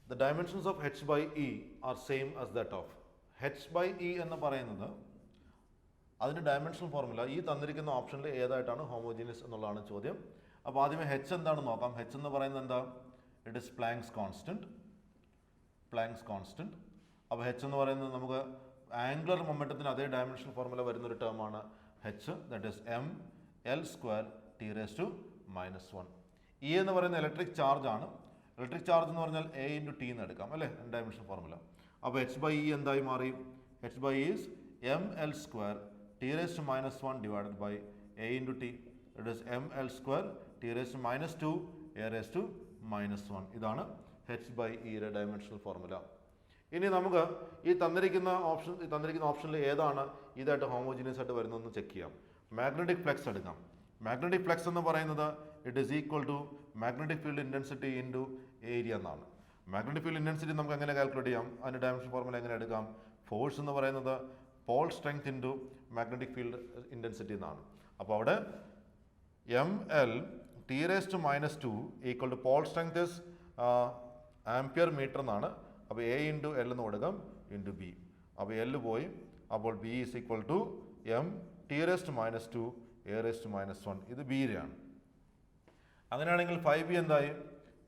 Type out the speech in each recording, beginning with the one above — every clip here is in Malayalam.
The dimensions of h by e are same as that of h by e എന്ന് പറയുന്നത് അതിൻ്റെ ഡയമെൻഷണൽ ഫോർമുല ഈ തന്നിരിക്കുന്ന ഓപ്ഷനിൽ ഏതായിട്ടാണ് ഹോമോജീനിയസ് എന്നുള്ളതാണ് ചോദ്യം. അപ്പോൾ ആദ്യമേ h എന്താണെന്ന് നോക്കാം. h എന്ന് പറയുന്നത് എന്താ? It is planks constant. അപ്പോൾ h എന്ന് പറയുന്നത് നമുക്ക് ആംഗുലർ മൊമെൻറ്റത്തിന് അതേ ഡയമെൻഷണൽ ഫോർമുല വരുന്നൊരു ടേമാണ് h, that is M L square T raise to -1. E എന്ന് പറയുന്നത് ഇലക്ട്രിക് ചാർജ് ആണ്. ഇലക്ട്രിക് ചാർജ് എന്ന് പറഞ്ഞാൽ എ ഇൻറ്റു ടി എന്ന് എടുക്കാം അല്ലേ, ഡയമെൻഷൻ ഫോർമുല. അപ്പോൾ h ബൈ ഇ എന്തായി മാറി? h by E is M L square T raise to -1 divided by A into T. It is M L square T raise to -2 A raise to -1. ഇതാണ് h ബൈ ഇയുടെ ഡയമെൻഷണൽ ഫോർമുല. ഇനി നമുക്ക് ഈ തന്നിരിക്കുന്ന ഓപ്ഷനിൽ ഏതാണ് ഇതായിട്ട് ഹോമോജീനിയസ് ആയിട്ട് വരുന്നതെന്ന് ചെക്ക് ചെയ്യാം. മാഗ്നറ്റിക് ഫ്ലക്സ് എടുക്കാം. മാഗ്നറ്റിക് ഫ്ലക്സ് എന്ന് പറയുന്നത് it is equal to magnetic field intensity into area എന്നാണ്. മാഗ്നറ്റിക് ഫീൽഡ് ഇൻറ്റൻസിറ്റി നമുക്ക് എങ്ങനെ കാൽക്കുലേറ്റ് ചെയ്യാം? അതിൻ്റെ ഡയമെൻഷൻ ഫോർമുല എങ്ങനെ എടുക്കാം? ഫോഴ്സ് എന്ന് പറയുന്നത് pole strength into magnetic field intensity എന്നാണ്. അപ്പോൾ അവിടെ M L T raise to -2 equal to pole strength is ampere metre എന്നാണ്. അപ്പോൾ എ ഇൻറ്റു എൽ എന്ന് കൊടുക്കാം ഇൻറ്റു ബി. അപ്പോൾ എൽ പോയി, അപ്പോൾ B is equal to M T raise to -2 A raise to -1. ഇത് ബിയിലാണ്. അങ്ങനെയാണെങ്കിൽ 5b എന്തായി?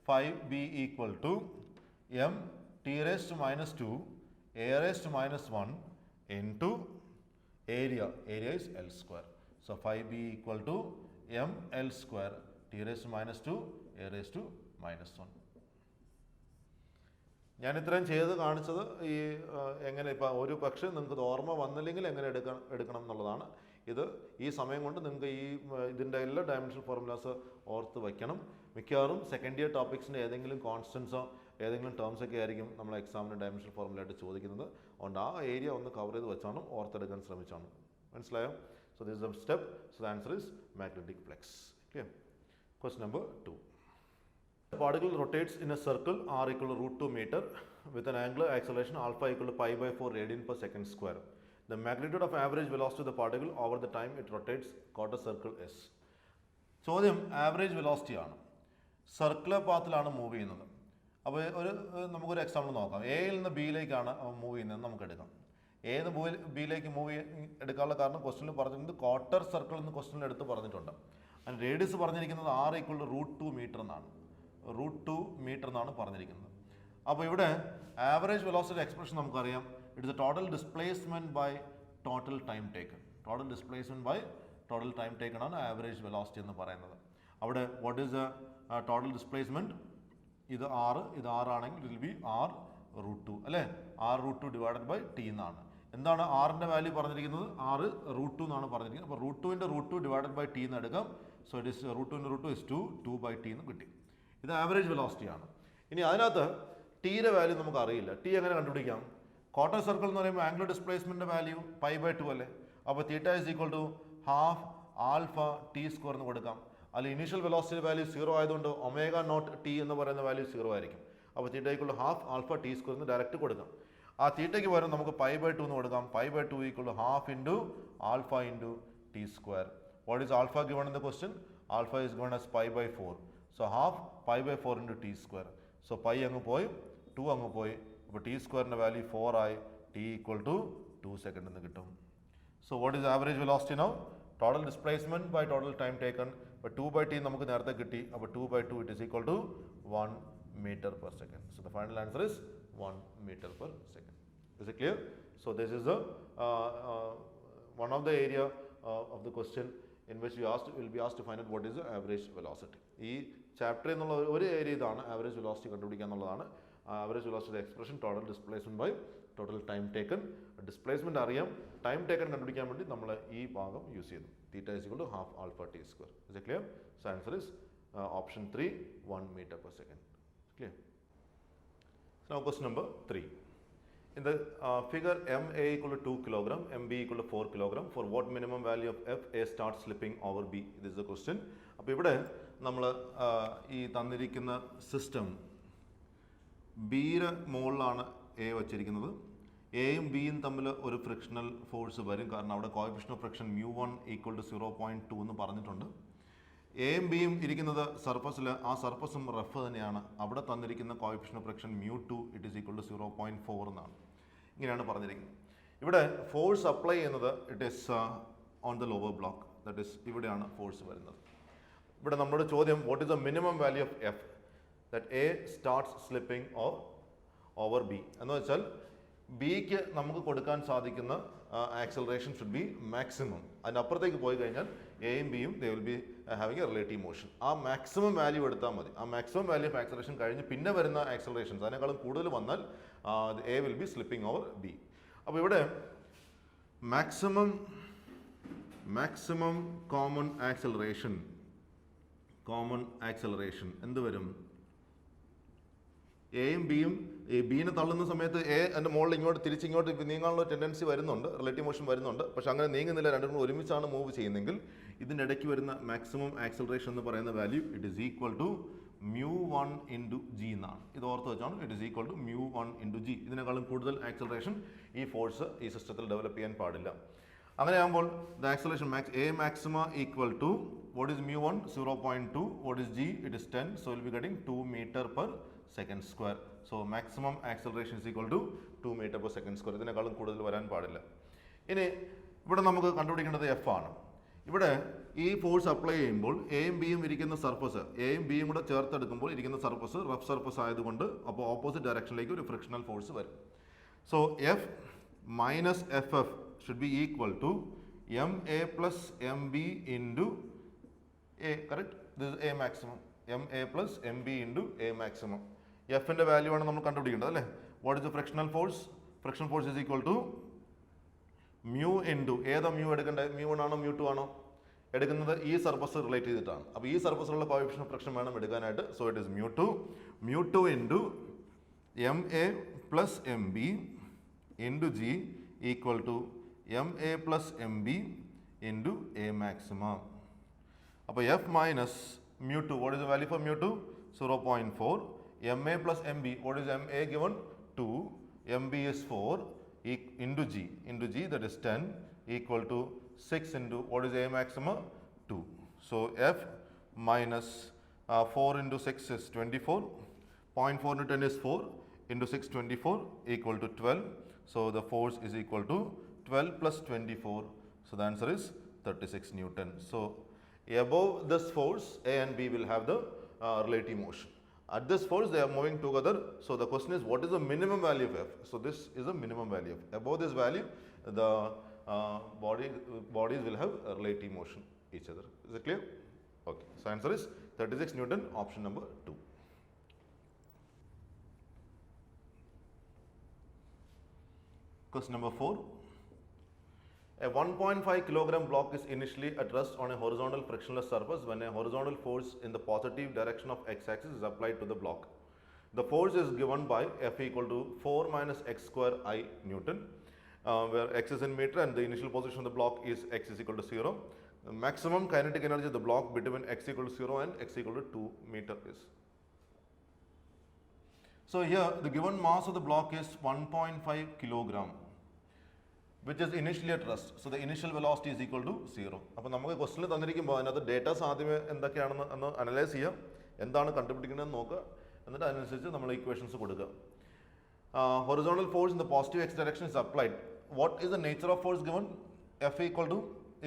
5b equal to M T raise to -2 A raise to -1 into area. Area is L square. So 5b equal to M L square T raise to -2 A raise to -1. ഞാൻ ഇത്രയും ചെയ്ത് കാണിച്ചത് ഈ എങ്ങനെ ഇപ്പോൾ ഒരു പക്ഷേ നിങ്ങൾക്ക് ഓർമ്മ വന്നില്ലെങ്കിൽ എങ്ങനെ എടുക്കണം എന്നുള്ളതാണ്. ഇത് ഈ സമയം കൊണ്ട് നിങ്ങൾക്ക് ഇതിൻ്റെ എല്ലാ ഡയമെൻഷൻ ഫോർമുലാസ് ഓർത്ത് വയ്ക്കണം. മിക്കവാറും സെക്കൻഡ് ഇയർ ടോപ്പിക്സിൻ്റെ ഏതെങ്കിലും കോൺസ്റ്റൻസോ ഏതെങ്കിലും ടേംസ് ഒക്കെ ആയിരിക്കും നമ്മൾ എക്സാമിന് ഡയമെൻഷൻ ഫോർമുല ആയിട്ട് ചോദിക്കുന്നത്. അതുകൊണ്ട് ആ ഏരിയ ഒന്ന് കവർ ചെയ്ത് വെച്ചാണ് ഓർത്തെടുക്കാൻ ശ്രമിച്ചാണ്. മനസ്സിലായോ? So this is A step. So the answer is magnetic flux. Clear? Question number 2. The particle rotates in a circle r equal to √2 meter with an angular acceleration alpha equal to pi/4 radian per second square. The magnitude of average velocity of the particle over the time it rotates quarter circle is. ചോദ്യം ആവറേജ് വെലോസിറ്റി ആണ്. സർക്കുലർ പാത്തിലാണ് മൂവ് ചെയ്യുന്നത്. അപ്പോൾ നമുക്കൊരു എക്സാമ്പിൾ നോക്കാം. എയിൽ നിന്ന് ബിയിലേക്കാണ് മൂവ് ചെയ്യുന്നത് നമുക്ക് എടുക്കാം. ഏത് ബിയിലേക്ക് എടുക്കാനുള്ള കാരണം ക്വസ്റ്റ്യനിൽ പറഞ്ഞിട്ടുണ്ട് ക്വാർട്ടർ സർക്കിൾ എന്ന് ക്വസ്റ്റ്യനിൽ എടുത്ത് പറഞ്ഞിട്ടുണ്ട്. അതിന് റേഡിയസ് പറഞ്ഞിരിക്കുന്നത് r equal to √2 മീറ്റർ എന്നാണ്. √2 മീറ്റർ എന്നാണ് പറഞ്ഞിരിക്കുന്നത്. അപ്പോൾ ഇവിടെ ആവറേജ് വെലോസിറ്റി എക്സ്പ്രഷൻ നമുക്കറിയാം. It is a total displacement by total time taken. Total displacement by total time taken ആണ് ആവറേജ് വെലോസിറ്റി എന്ന് പറയുന്നത്. അവിടെ what is a total displacement? ഇത് r ആണെങ്കിൽ ഇറ്റ് വിൽ ബി r √2 അല്ലേ. r √2 ഡിവൈഡഡ് ബൈ t എന്നാണ്. എന്താണ് ആറിൻ്റെ വാല്യൂ പറഞ്ഞിരിക്കുന്നത്? r √2 എന്നാണ് പറഞ്ഞിരിക്കുന്നത്. അപ്പോൾ √2 × √2 ഡിവൈഡഡ് ബൈ t എന്ന് എടുക്കാം. So it is √2 × √2 is 2/t എന്ന് കിട്ടി. ഇത് ആവറേജ് വെലോസിറ്റി ആണ്. ഇനി അതിനകത്ത് ടിയുടെ വാല്യൂ നമുക്ക് അറിയില്ല. ടി എങ്ങനെ കണ്ടുപിടിക്കാം? ക്വാർട്ടർ സർക്കിൾ എന്ന് പറയുമ്പോൾ ആംഗുലർ ഡിസ്പ്ലേസ്മെൻറ്റിൻ്റെ വാല്യൂ π/2 അല്ലേ. അപ്പോൾ theta is equal to ½ alpha T square എന്ന് കൊടുക്കാം. അതിൽ ഇനീഷ്യൽ വെലോസിറ്റി വാല്യൂ 0 ആയതുകൊണ്ട് ω0t എന്ന് പറയുന്ന വാല്യൂ 0 ആയിരിക്കും. അപ്പോൾ theta equal to ½ alpha T square എന്ന് ഡയറക്റ്റ് കൊടുക്കാം. ആ തീറ്റയ്ക്ക് പകരം നമുക്ക് π/2 എന്ന് കൊടുക്കാം. π/2 equal to ½ into alpha into T square. What is alpha given in the question? Alpha is given as π/4. So ½ π/4 into T square. So pi അങ്ങ് പോയി 2 അങ്ങ് പോയി. അപ്പോൾ ടി സ്ക്വയറിൻ്റെ വാല്യൂ 4 ആയി. ടി ഈക്വൽ ടു 2 സെക്കൻഡ് എന്ന് കിട്ടും. So what is average velocity now? Total displacement by total time taken. അപ്പോൾ 2/t നമുക്ക് നേരത്തെ കിട്ടി. അപ്പോൾ 2/2 it is equal to 1 meter per second. So the final answer is 1 meter per second. Is it clear? So this is the one of the area of the question in which you will be asked to find out what is the average velocity. ഈ ചാപ്റ്ററിൽ നിന്നുള്ള ഒരു ഏരിയ ഇതാണ് ആവറേജ് വെലോസിറ്റി കണ്ടുപിടിക്കുക എന്നുള്ളതാണ്. Average velocity expression total displacement by total time taken. Displacement അറിയാം, ടൈം ടേക്കൺ കണ്ടുപിടിക്കാൻ വേണ്ടി നമ്മൾ ഈ ഭാഗം യൂസ് ചെയ്തു. Theta is equal to ½ alpha T square. Is it clear? So answer is option 3 1 meter per second. Clear? So now question number 3. In the figure MA equal to 2 kg, MB equal to 4 kg, for what minimum value of F A starts slipping over B? This is the question. അപ്പോൾ ഇവിടെ നമ്മൾ ഈ തന്നിരിക്കുന്ന സിസ്റ്റം ബിയുടെ മുകളിലാണ് എ വച്ചിരിക്കുന്നത്. എയും ബിയും തമ്മിൽ ഒരു ഫ്രിക്ഷണൽ ഫോഴ്സ് വരും. കാരണം അവിടെ coefficient of friction μ1 equal to 0.2 എന്ന് പറഞ്ഞിട്ടുണ്ട്. എയും ബിയും ഇരിക്കുന്നത് സർഫസിൽ, ആ സർഫസും റഫ് തന്നെയാണ്. അവിടെ തന്നിരിക്കുന്ന coefficient of friction μ2 it is equal to 0.4 എന്നാണ്. ഇങ്ങനെയാണ് പറഞ്ഞിരിക്കുന്നത്. ഇവിടെ ഫോഴ്സ് അപ്ലൈ ചെയ്യുന്നത് it is on the lower block, that is ഇവിടെയാണ് ഫോഴ്സ് വരുന്നത്. ഇവിടെ നമ്മുടെ ചോദ്യം what is the minimum value of F that A starts slipping over B എന്ന് വെച്ചാൽ ബിക്ക് നമുക്ക് കൊടുക്കാൻ സാധിക്കുന്ന ആക്സലറേഷൻ ഷുഡ് ബി മാക്സിമം. അതിനപ്പുറത്തേക്ക് പോയി കഴിഞ്ഞാൽ എയും ബിയും they will be having A relative motion. ആ മാക്സിമം വാല്യൂ എടുത്താൽ മതി. ആ മാക്സിമം വാല്യൂ ഓഫ് ആക്സലറേഷൻ കഴിഞ്ഞ് പിന്നെ വരുന്ന ആക്സലറേഷൻസ് അതിനേക്കാളും കൂടുതൽ വന്നാൽ A will be slipping over B. അപ്പോൾ ഇവിടെ മാക്സിമം കോമൺ ആക്സലറേഷൻ എന്ത് വരും? എയും ബിയും ബീനെ തള്ളുന്ന സമയത്ത് എ എൻ്റെ മുകളിൽ ഇങ്ങോട്ട് തിരിച്ചിങ്ങോട്ട് നീങ്ങാനുള്ള ടെൻഡൻസി വരുന്നുണ്ട്, റിലേറ്റീവ് മോഷൻ വരുന്നുണ്ട്. പക്ഷെ അങ്ങനെ നീങ്ങുന്നില്ല, രണ്ടും കൂടെ ഒരുമിച്ചാണ് മൂവ് ചെയ്യുന്നെങ്കിൽ ഇതിൻ്റെ ഇടയ്ക്ക് വരുന്ന മാക്സിമം ആക്സലറേഷൻ എന്ന് പറയുന്ന value it is equal to μ1 into G എന്നാണ്. ഇത് ഓർത്ത് വെച്ചാണ് it is equal to μ1 into G. ഇതിനേക്കാളും കൂടുതൽ ആക്സലറേഷൻ ഈ ഫോഴ്സ് ഈ സിസ്റ്റത്തിൽ ഡെവലപ്പ് ചെയ്യാൻ പാടില്ല. അങ്ങനെയാകുമ്പോൾ the acceleration A maxima equal to what is μ1 0.2, what is G it is 10, so will be getting 2 metre per second square. So maximum acceleration is equal to 2 metre per second square. ഇതിനേക്കാളും കൂടുതൽ വരാൻ പാടില്ല. ഇനി ഇവിടെ നമുക്ക് കണ്ടുപിടിക്കേണ്ടത് എഫ് ആണ്. ഇവിടെ ഈ ഫോഴ്സ് അപ്ലൈ ചെയ്യുമ്പോൾ എയും ബിയും ഇരിക്കുന്ന സർഫസ്, എയും ബിയും കൂടെ ചേർത്തെടുക്കുമ്പോൾ ഇരിക്കുന്ന സർഫസ് റഫ് സർഫസ് ആയതുകൊണ്ട് അപ്പോൾ ഓപ്പോസിറ്റ് ഡയറക്ഷനിലേക്ക് ഒരു ഫ്രിക്ഷണൽ ഫോഴ്സ് വരും. So F minus F F should be equal to M A plus M B into A. Correct, this is a maximum. M A plus M B into A maximum. എഫിൻ്റെ വാല്യൂ ആണ് നമ്മൾ കണ്ടുപിടിക്കേണ്ടത് അല്ലേ? What is the frictional force? Friction force is equal to mu into ഏതാ മ്യൂ എടുക്കേണ്ടത്? μ1 ആണോ μ2 ആണോ? എടുക്കുന്നത് ഈ സർഫസ് റിലേറ്റ് ചെയ്തിട്ടാണ്. അപ്പോൾ ഈ സർഫസിലുള്ള കോഎഫിഷ്യന്റ് ഓഫ് ഫ്രിക്ഷൻ വേണം എടുക്കാനായിട്ട്. So it is μ2 into M A plus M B into G equal to M A plus M B into A maximum. അപ്പോൾ F minus μ2, what is the value for μ2? 0.4. M A plus M B, what is M A given? 2, M B is 4 into g, that is 10 equal to 6 into what is A maxima? 2. So F minus 4 into 6 is 24. 0.4 into 10 is 4 into 6, 24 equal to 12. So the force is equal to 12 plus 24. So the answer is 36 Newton. So above this force A and B will have the relative motion. At this force they are moving together. So the question is what is the minimum value of F? So this is the minimum value of F. Above this value the bodies will have a relative motion each other. Is it clear? Okay. So answer is 36 Newton, option number 2. Question number 4. A 1.5 kilogram block is initially at rest on a horizontal frictionless surface when a horizontal force in the positive direction of x-axis is applied to the block. The force is given by F equal to 4 minus x square I Newton, where x is in meter and the initial position of the block is x is equal to 0. The maximum kinetic energy of the block between x equal to 0 and x equal to 2 meter is. So here the given mass of the block is 1.5 kilogram. Which is initially at rest. So the initial velocity is equal to 0. അപ്പോൾ നമുക്ക് ക്വസ്റ്റിനിൽ തന്നിരിക്കുമ്പോൾ അതിനകത്ത് ഡേറ്റാസ് ആദ്യമേ എന്തൊക്കെയാണെന്ന് അനലൈസ് ചെയ്യുക, എന്താണ് കണ്ടുപിടിക്കുന്നതെന്ന് നോക്കുക, എന്നിട്ട് അതിനനുസരിച്ച് നമ്മൾ ഇക്വേഷൻസ് കൊടുക്കുക. Horizontal force in the positive X direction is applied. What is the nature of force given? F equal to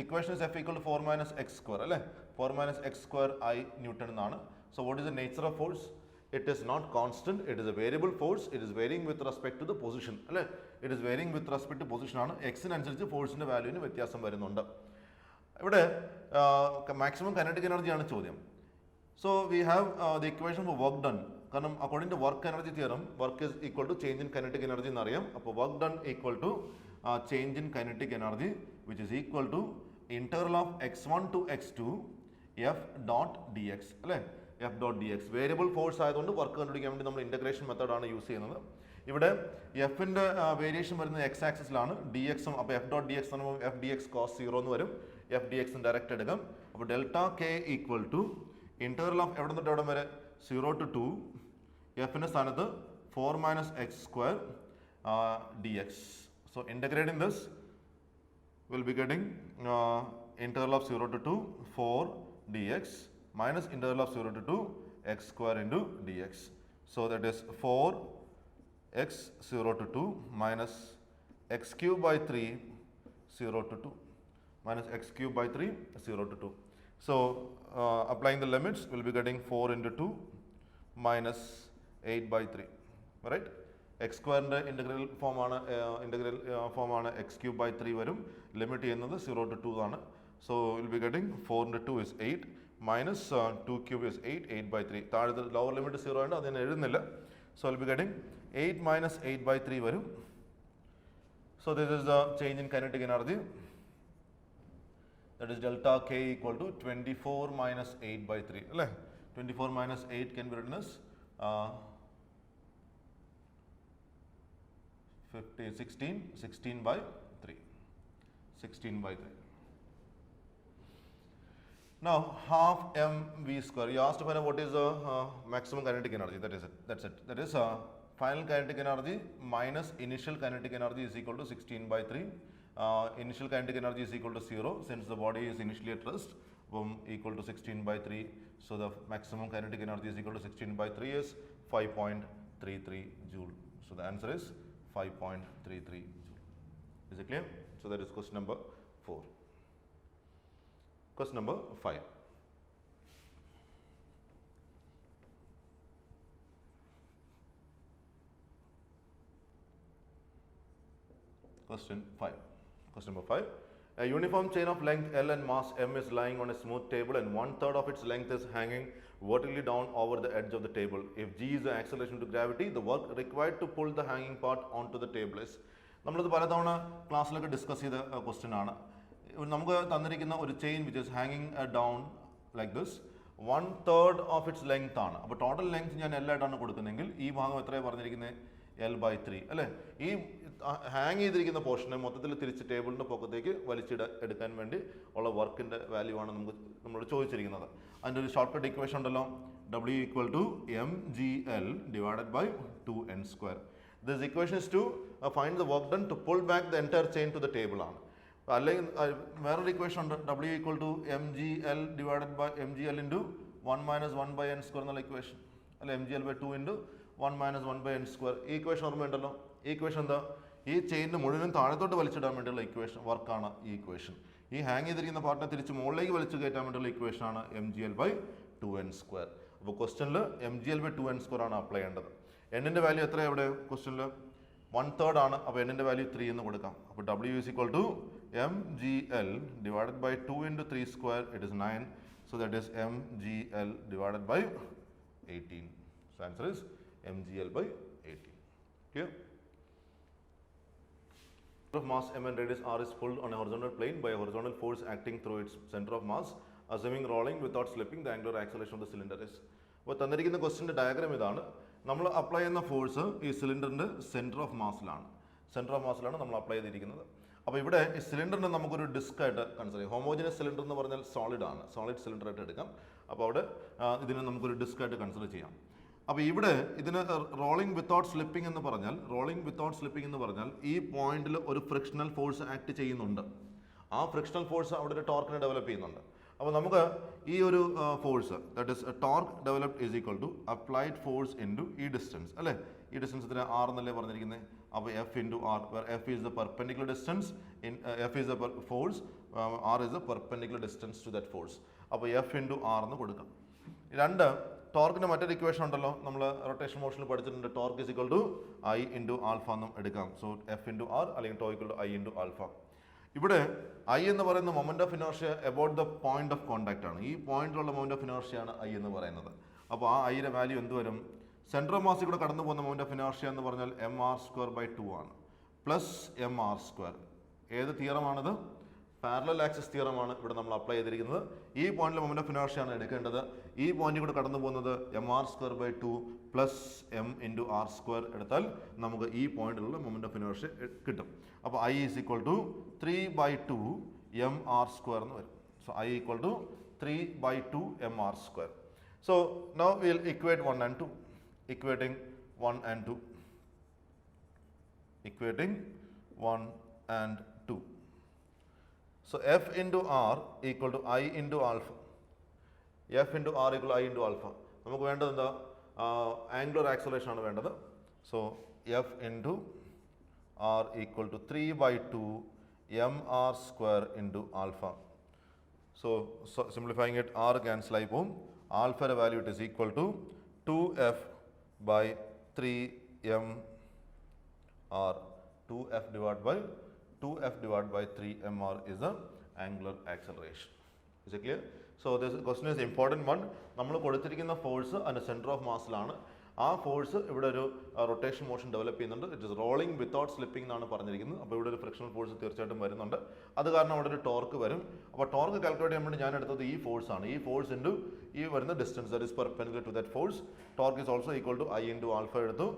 equation is F equal to 4 minus X square അല്ലേ? 4 minus X square I newton എന്നാണ്. So what is the nature of force? It is not constant, it is a variable force, it is varying with respect to the position അല്ലേ? It is varying with respect to position ആണ്. എക്സിനനുസരിച്ച് ഫോഴ്സിൻ്റെ വാല്യൂവിന് വ്യത്യാസം വരുന്നുണ്ട്. ഇവിടെ മാക്സിമം കൈനറ്റിക് എനർജിയാണ് ചോദ്യം. So we have the equation for work done. കാരണം according to work energy theorem work is equal to change in kinetic energy എന്നറിയാം. അപ്പോൾ work done equal to change in kinetic energy which is equal to integral of x1 to x2 f dot dx അല്ലേ? F dot D X variable force ആയതുകൊണ്ട് വർക്ക് കണ്ടുപിടിക്കാൻ വേണ്ടി നമ്മൾ ഇൻ്റഗ്രേഷൻ മെത്തേഡാണ് യൂസ് ചെയ്യുന്നത്. ഇവിടെ എഫിൻ്റെ വേരിയേഷൻ വരുന്നത് എക്സ് ആക്സിസിലാണ്, ഡി എക്സും. അപ്പോൾ എഫ് ഡോട്ട് ഡി എക്സ് എന്ന് പറയുമ്പോൾ എഫ് ഡി എക്സ് കോസ് 0 എന്ന് വരും. എഫ് ഡി എക്സും ഡയറക്റ്റ് എടുക്കാം. അപ്പോൾ delta K equal to integral of എവിടെ നിന്നിട്ട് എവിടെ വരെ 0 to 2 എഫിൻ്റെ സ്ഥാനത്ത് 4 minus X square D X. So integrating this will be getting integral of 0 to 2 4 dx minus integral of 0 to 2 x square into dx. So that is 4x 0 to 2 minus x cube by 3 0 to 2 minus x cube by 3 0 to 2. So applying the limits, we will be getting 4 into 2 minus 8 by 3, right? X square integral form ആണ് x cube by 3 വരും. ലിമിറ്റ് ചെയ്യുന്നത് 0 to 2 ആണ്. So we will be getting 4 into 2 is 8 minus 2 cube is 8, 8 by 3. താഴത്തെ lower limit 0 ആണ്, അതിന് എഴുതുന്നില്ല. So we will be getting 8 minus 8 by 3 വരും. So this is the change in kinetic energy. That is delta K equal to 24 minus 8 by 3. 24 minus 8 can be written as 16 by 3. 16 by 3. Now half mv square. You asked to find out what is the maximum kinetic energy. That is it. That's it. That is final kinetic energy minus initial kinetic energy is equal to 16 by 3. Initial kinetic energy is equal to 0 since the body is initially at rest, equal to 16 by 3. So the maximum kinetic energy is equal to 16 by 3 is 5.33 joule. So the answer is 5.33 joule. Is it clear? So that is question number 4. Question number 5. Question 5. Question number 5. A uniform chain of length L and mass m is lying on a smooth table and 1/3 of its length is hanging vertically down over the edge of the table. If g is the acceleration to gravity, the work required to pull the hanging part onto the table is. നമ്മളിത് പലതവണ ക്ലാസ്സിലൊക്കെ ഡിസ്കസ് ചെയ്ത ക്വസ്റ്റ്യൻ ആണ്. നമുക്ക് തന്നിരിക്കുന്ന ഒരു ചെയിൻ വിച്ച് ഇസ് ഹാങ്ങിങ് down like this, 1/3 of its length ആണ്. അപ്പോൾ ടോട്ടൽ ലെങ്ത് ഞാൻ L ആയിട്ടാണ് കൊടുക്കുന്നതെങ്കിൽ ഈ ഭാഗം എത്രയാണ് പറഞ്ഞിരിക്കുന്നത്? L/3 അല്ലേ? ഈ ഹാങ് ചെയ്തിരിക്കുന്ന പോർഷനെ മൊത്തത്തിൽ തിരിച്ച് ടേബിളിൻ്റെ പൊക്കത്തേക്ക് എടുക്കാൻ വേണ്ടി ഉള്ള വർക്കിൻ്റെ വാല്യൂ ആണ് നമ്മളോട് ചോദിച്ചിരിക്കുന്നത്. അതിൻ്റെ ഒരു ഷോർട്ട് കട്ട് ഇക്വേഷൻ ഉണ്ടല്ലോ, W equal to mgl divided by 2n². This equation is to find the work done to pull back the entire chain to the table ആണ്. അല്ലെങ്കിൽ വേറൊരു ഇക്വേഷൻ ഉണ്ട്, W equal to mgl divided by mgl into 1 minus 1 by n² എന്നുള്ള ഇക്വേഷൻ അല്ലെ, mgl by 2 into 1 minus 1 by n². ഈ ഇക്വേഷൻ ഓർമ്മയുണ്ടല്ലോ. ഈ ഇക്വേഷൻ എന്താ? ഈ ചെയിനിന് മുഴുവൻ താഴത്തോട്ട് വലിച്ചിടാൻ വേണ്ടിയുള്ള ഇക്വേഷൻ വർക്കാണ് ഈ ഇക്വേഷൻ. ഈ ഹാങ് ചെയ്തിരിക്കുന്ന പാർട്ടിനെ തിരിച്ച് മുകളിലേക്ക് വലിച്ചു കയറ്റാൻ വേണ്ടിയുള്ള ഇക്വേഷനാണ് mgl by 2n². അപ്പോൾ ക്വസ്റ്റ്യനിൽ mgl by 2n² ആണ് അപ്ലൈ ചെയ്യേണ്ടത്. എന്നിൻ്റെ വാല്യൂ എത്രയാണ് ഇവിടെ ക്വസ്റ്റ്യനിൽ? 1/3 ആണ്. അപ്പോൾ എന്നിൻ്റെ വാല്യൂ 3 എന്ന് കൊടുക്കാം. അപ്പോൾ W is equal to mgl divided by 2 into 3², it is 9. So that is mgl divided by 18. So answer is mgl by 18. Clear? Of mass m and radius r is pulled on a horizontal plane by a horizontal force acting through its center of mass, assuming rolling without slipping, the angular acceleration of the cylinder is. അപ്പോൾ തന്നിരിക്കുന്ന ക്വസ്റ്റിൻ്റെ ഡയഗ്രാം ഇതാണ്. നമ്മൾ അപ്ലൈ ചെയ്യുന്ന ഫോഴ്സ് ഈ സിലിണ്ടറിൻ്റെ സെൻറ്റർ ഓഫ് മാസിലാണ് നമ്മൾ അപ്ലൈ ചെയ്തിരിക്കുന്നത്. അപ്പോൾ ഇവിടെ ഈ സിലിണ്ടറിനെ നമുക്കൊരു ഡിസ്ക് ആയിട്ട് കൺസിഡർ ചെയ്യാം. ഹോമോജിനസ് സിലിണ്ടർ എന്ന് പറഞ്ഞാൽ സോളിഡ് സിലിണ്ടർ ആയിട്ട് എടുക്കാം. അപ്പോൾ അവിടെ ഇതിനെ നമുക്കൊരു ഡിസ്ക് ആയിട്ട് കൺസിഡർ ചെയ്യാം. അപ്പോൾ ഇവിടെ ഇതിന് റോളിംഗ് വിത്തൗട്ട് സ്ലിപ്പിംഗ് എന്ന് പറഞ്ഞാൽ ഈ പോയിന്റിൽ ഒരു ഫ്രിക്ഷണൽ ഫോഴ്സ് ആക്ട് ചെയ്യുന്നുണ്ട്. ആ ഫ്രിക്ഷണൽ ഫോഴ്സ് അവിടെ ഒരു ടോർക്കിനെ ഡെവലപ്പ് ചെയ്യുന്നുണ്ട്. അപ്പോൾ നമുക്ക് ഈ ഒരു force that is torque developed is equal to applied force into ഈ ഡിസ്റ്റൻസ് അല്ലേ. ഈ ഡിസ്റ്റൻസ് ഇതിന് r എന്നല്ലേ പറഞ്ഞിരിക്കുന്നത്. അപ്പോൾ F into R, F is the perpendicular distance, F is the force, R is the perpendicular distance to that force. അപ്പോൾ F ഇൻറ്റു ആർ എന്ന് കൊടുക്കാം. രണ്ട്, ടോർക്കിൻ്റെ മറ്റൊരു ഇക്വേഷൻ ഉണ്ടല്ലോ, നമ്മൾ റൊട്ടേഷൻ മോഷനിൽ പഠിച്ചിട്ടുണ്ട്. Torque is equal to I into alpha എന്നും എടുക്കാം. സോ F ഇൻറ്റു ആർ അല്ലെങ്കിൽ tau equal to I into alpha. ഇവിടെ I എന്ന് പറയുന്ന moment of inertia about the point of contact ആണ്. ഈ പോയിന്റിലുള്ള മൊമെന്റ് ഓഫ് ഇനേർഷ്യയാണ് I എന്ന് പറയുന്നത്. അപ്പോൾ ആ Iയുടെ വാല്യൂ എന്ത് വരും? സെൻട്രൽ ഓഫ് മാസിൽ കൂടെ കടന്നു പോകുന്ന മൊമെന്റ് ഓഫ് ഇനേർഷ്യ എന്ന് പറഞ്ഞാൽ mr²/2 ആണ്, പ്ലസ് mr². ഏത് തിയറമാണിത്? പാരലൽ ആക്സിസ് തിയറമാണ് ഇവിടെ നമ്മൾ അപ്ലൈ ചെയ്തിരിക്കുന്നത്. ഈ പോയിന്റിൽ മൊമെന്റ് ഓഫ് ഇനേർഷ്യ ആണ് എടുക്കേണ്ടത്. ഈ പോയിന്റിൽ കൂടെ കടന്നു പോകുന്നത് mr²/2 plus m into r² എടുത്താൽ നമുക്ക് ഈ പോയിന്റിലുള്ള മൊമെന്റ് ഓഫ് ഇനേർഷ്യ കിട്ടും. അപ്പോൾ I is equal to 3/2 mr² എന്ന് വരും. So I equal to 3/2 mr². So now we will equate 1 and 2. Equating 1 and 2. So F into R equal to I into alpha. F into R equal I into alpha. നമുക്ക് വേണ്ടത് എന്താ? ആംഗുലർ ആക്സലറേഷൻ ആണ് വേണ്ടത്. So F into R equal to 3/2 mr square into alpha. So simplifying it, R cancel ആയി പോകും. ആൽഫയുടെ value it is equal to 2f/3mr. 2f divided by 3mr is the angular acceleration. Is it clear? So this question is important one. നമ്മൾ കൊടുത്തിരിക്കുന്ന ഫോഴ്സ് അതിൻ്റെ സെൻറ്റർ ഓഫ് മാസിലാണ്. ആ ഫോഴ്സ് ഇവിടെ ഒരു റൊട്ടേഷൻ മോഷൻ ഡെവലപ്പ് ചെയ്യുന്നുണ്ട്. It is rolling without slipping എന്നാണ് പറഞ്ഞിരിക്കുന്നത്. അപ്പോൾ ഇവിടെ ഒരു ഫ്രിക്ഷണൽ ഫോഴ്സ് തീർച്ചയായിട്ടും വരുന്നുണ്ട്. അത് കാരണം അവിടെ ഒരു ടോർക്ക് വരും. അപ്പോൾ ടോർക്ക് കാൽക്കുലേറ്റ് ചെയ്യാൻ വേണ്ടി ഞാൻ എടുത്തത് ഈ ഫോഴ്സ് ആണ്. ഈ ഫോഴ്സ് ഇൻറ്റു ഈ വരുന്ന distance that is perpendicular to that force. Torque is also equal to I into alpha എടുത്തു.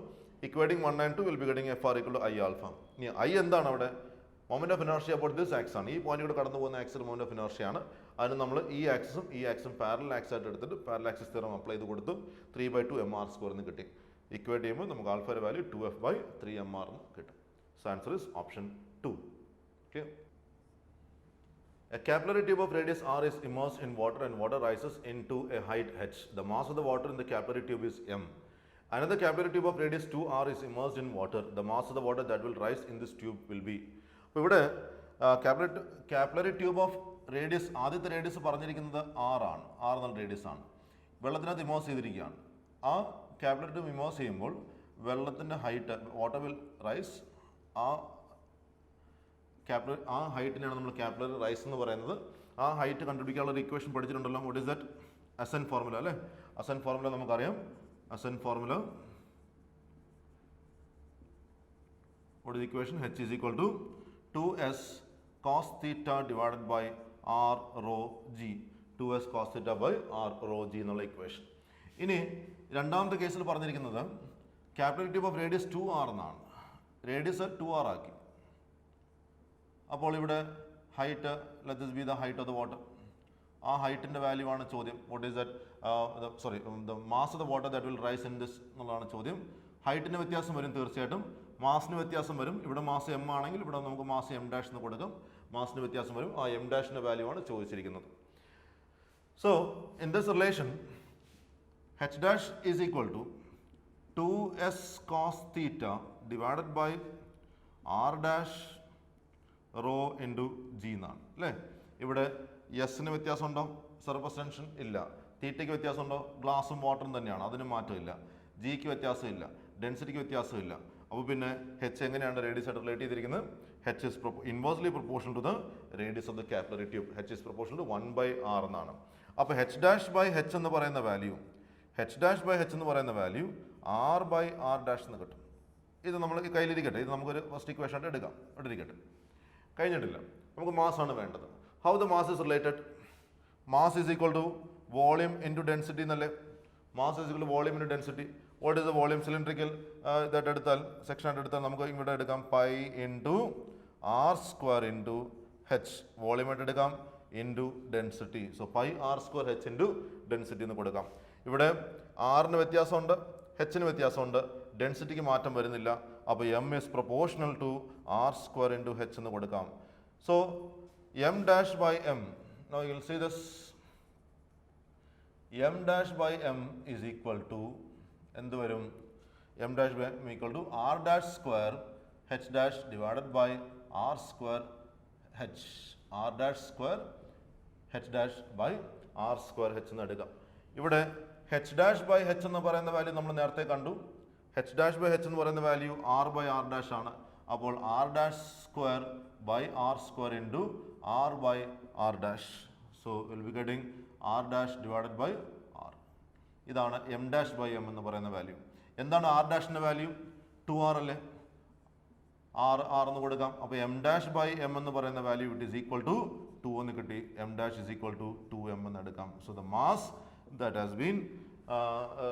Equating 1 and 2 will be getting F R equal to I alpha. ഇനി ഐ എന്താണ് അവിടെ? Moment of inertia about this axis ആണ്. ഈ പോയിന്റിലൂടെ കടന്നു പോകുന്ന ആക്സിൽ മൊമെന്റ് ഓഫ് ഇനർഷ്യ ആണ്. അതിന് നമ്മൾ ഈ ആക്സും പാരലൽ ആക്സ് ആയിട്ട് എടുത്തിട്ട് പാരലൽ ആക്സിസ് തിയറം അപ്ലൈ ചെയ്ത് കൊടുത്തു. 3/2 mr സ്ക്വയർ എന്ന് കിട്ടി. ഇക്വേറ്റ് ചെയ്യുമ്പോൾ നമുക്ക് ആൽഫയുടെ വാല്യൂ 2f/3mr എന്ന് കിട്ടും. So answer is option 2. Okay. A capillary tube of radius r is immersed in water and water rises into a height h. The mass of the water in the capillary tube is m. Another capillary tube of radius 2r is immersed in water. The mass of the water that will rise in this tube will be. അപ്പോൾ ഇവിടെ capillary tube of radius, ആദ്യത്തെ റേഡിയസ് പറഞ്ഞിരിക്കുന്നത് r ആണ്. r എന്നുള്ള റേഡിയസ് ആണ്. വെള്ളത്തിനകത്ത് ഇമേഴ്സ് ചെയ്തിരിക്കുകയാണ്. ആ capillary tube ഇമേഴ്സ് ചെയ്യുമ്പോൾ വെള്ളത്തിൻ്റെ ഹൈറ്റ്, വാട്ടർ വിൽ റൈസ്, ആ ഹൈറ്റിനാണ് നമ്മൾ കാപ്പിലറി റൈസ് എന്ന് പറയുന്നത്. ആ ഹൈറ്റ് കണ്ടുപിടിക്കാനുള്ള ഒരു ഇക്വേഷൻ പഠിച്ചിട്ടുണ്ടല്ലോ. What is that? Ascent formula അല്ലേ? അസെൻറ്റ് ഫോർമുല നമുക്കറിയാം. Ascent formula, what is equation? h is equal to 2s cos theta divided by r rho g. 2s cos theta by r rho g എന്നുള്ള ഇക്വേഷൻ. ഇനി രണ്ടാമത്തെ കേസിൽ പറഞ്ഞിരിക്കുന്നത് capillary tube of radius 2r എന്നാണ്. റേഡിയസ് 2r ആക്കി. അപ്പോൾ ഇവിടെ height, let this be the height of the water. ആ ഹൈറ്റിൻ്റെ വാല്യൂ ആണ് ചോദ്യം. What is that? The mass of the water that will rice in this എന്നുള്ളതാണ് ചോദ്യം. ഹൈറ്റിന് വ്യത്യാസം വരും തീർച്ചയായിട്ടും. മാസിന് വ്യത്യാസം വരും. ഇവിടെ മാസ് എം ആണെങ്കിൽ ഇവിടെ നമുക്ക് മാസ് എം ഡാഷ് എന്ന് കൊടുക്കാം. മാസിന് വ്യത്യാസം വരും. ആ എം ഡാഷിൻ്റെ വാല്യൂ ആണ് ചോദിച്ചിരിക്കുന്നത്. So in this relation h dash is equal to 2s cos theta divided by r dash rho into G എന്നാണ് അല്ലേ? ഇവിടെ എസിന് വ്യത്യാസമുണ്ടോ? സർഫസ് ടെൻഷൻ ഇല്ല. തീറ്റയ്ക്ക് വ്യത്യാസമുണ്ടോ? ഗ്ലാസും വാട്ടറും തന്നെയാണ്, അതിന് മാറ്റമില്ല. ജിക്ക് വ്യത്യാസമില്ല, ഡെൻസിറ്റിക്ക് വ്യത്യാസമില്ല. അപ്പോൾ പിന്നെ ഹെച്ച് എങ്ങനെയാണ് റേഡിയസ് ആയിട്ട് റിലേറ്റ് ചെയ്തിരിക്കുന്നത്? H is inversely proportion to the radius of the capillary tube. H is proportion to 1/r എന്നാണ്. അപ്പോൾ h dash by h എന്ന് പറയുന്ന വാല്യൂ, r/r dash എന്ന് കിട്ടും. ഇത് നമ്മൾ കയ്യിലിരിക്കട്ടെ. ഇത് നമുക്കൊരു ഫസ്റ്റ് ഇക്വേഷൻ ആയിട്ട് എടുക്കാം. ഇട്ടിരിക്കട്ടെ. കഴിഞ്ഞിട്ടില്ല. നമുക്ക് മാസ് ആണ് വേണ്ടത്. How the mass is related? Mass is equal to volume into density എന്നല്ലേ? Mass is equal to volume into density. What is the volume? Cylindrical ഇതായിട്ട് എടുത്താൽ, സെക്ഷൻ ആയിട്ട് എടുത്താൽ നമുക്ക് ഇവിടെ എടുക്കാം pi into r square into h. Volume ആയിട്ട് എടുക്കാം into density. So pi r square h into density എന്ന് കൊടുക്കാം. ഇവിടെ ആറിന് വ്യത്യാസമുണ്ട്, ഹെച്ചിന് വ്യത്യാസമുണ്ട്, ഡെൻസിറ്റിക്ക് മാറ്റം വരുന്നില്ല. അപ്പോൾ M is proportional to R square into H എന്ന് കൊടുക്കാം. So M dash by M, now you will see this, M dash by M is equal to എന്ത് വരും? M dash by M equal to R dash square H dash divided by R square H. R dash square H dash by R square H എന്ന് എടുക്കാം. ഇവിടെ ഹെച്ച് ഡാഷ് ബൈ ഹെച്ച് എന്ന് പറയുന്ന വാല്യൂ നമ്മൾ നേരത്തെ കണ്ടു. h dash by h എന്ന് പറയുന്ന വാല്യൂ r/r dash ആണ്. അപ്പോൾ r dash square by r square into r/r dash. So will be getting r dash divided by r. ഇതാണ് m dash by m എന്ന് പറയുന്ന വാല്യൂ. എന്താണ് r ഡാഷിൻ്റെ വാല്യൂ? 2r അല്ലേ? r എന്ന് കൊടുക്കാം. അപ്പോൾ m dash by m എന്ന് പറയുന്ന value it is equal to 2 എന്ന് കിട്ടി. m dash is equal to 2m എന്ന് എടുക്കാം. So the mass that has been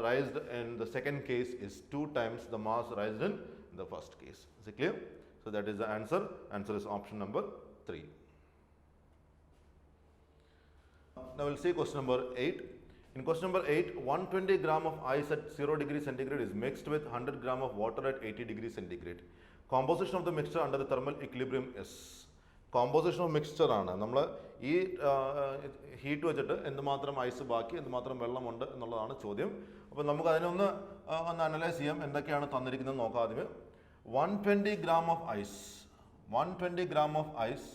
raised in the second case is 2 times the mass raised in the first case. Is it clear? So that is the answer. Answer is option number 3. Now we'll see question number 8. In question number 8, 120 gram of ice at 0 degree centigrade is mixed with 100 gram of water at 80 degree centigrade. Composition of the mixture under the thermal equilibrium is. Composition of mixture ആണ്. നമ്മൾ ഈ ഹീറ്റ് വെച്ചിട്ട് എന്തുമാത്രം ഐസ് ബാക്കി എന്തുമാത്രം വെള്ളമുണ്ട് എന്നുള്ളതാണ് ചോദ്യം. അപ്പോൾ നമുക്ക് അതിനൊന്ന് അനലൈസ് ചെയ്യാം. എന്തൊക്കെയാണ് തന്നിരിക്കുന്നത് നോക്കാം. ആദ്യമേ 120 gram of ice, 120 gram of ice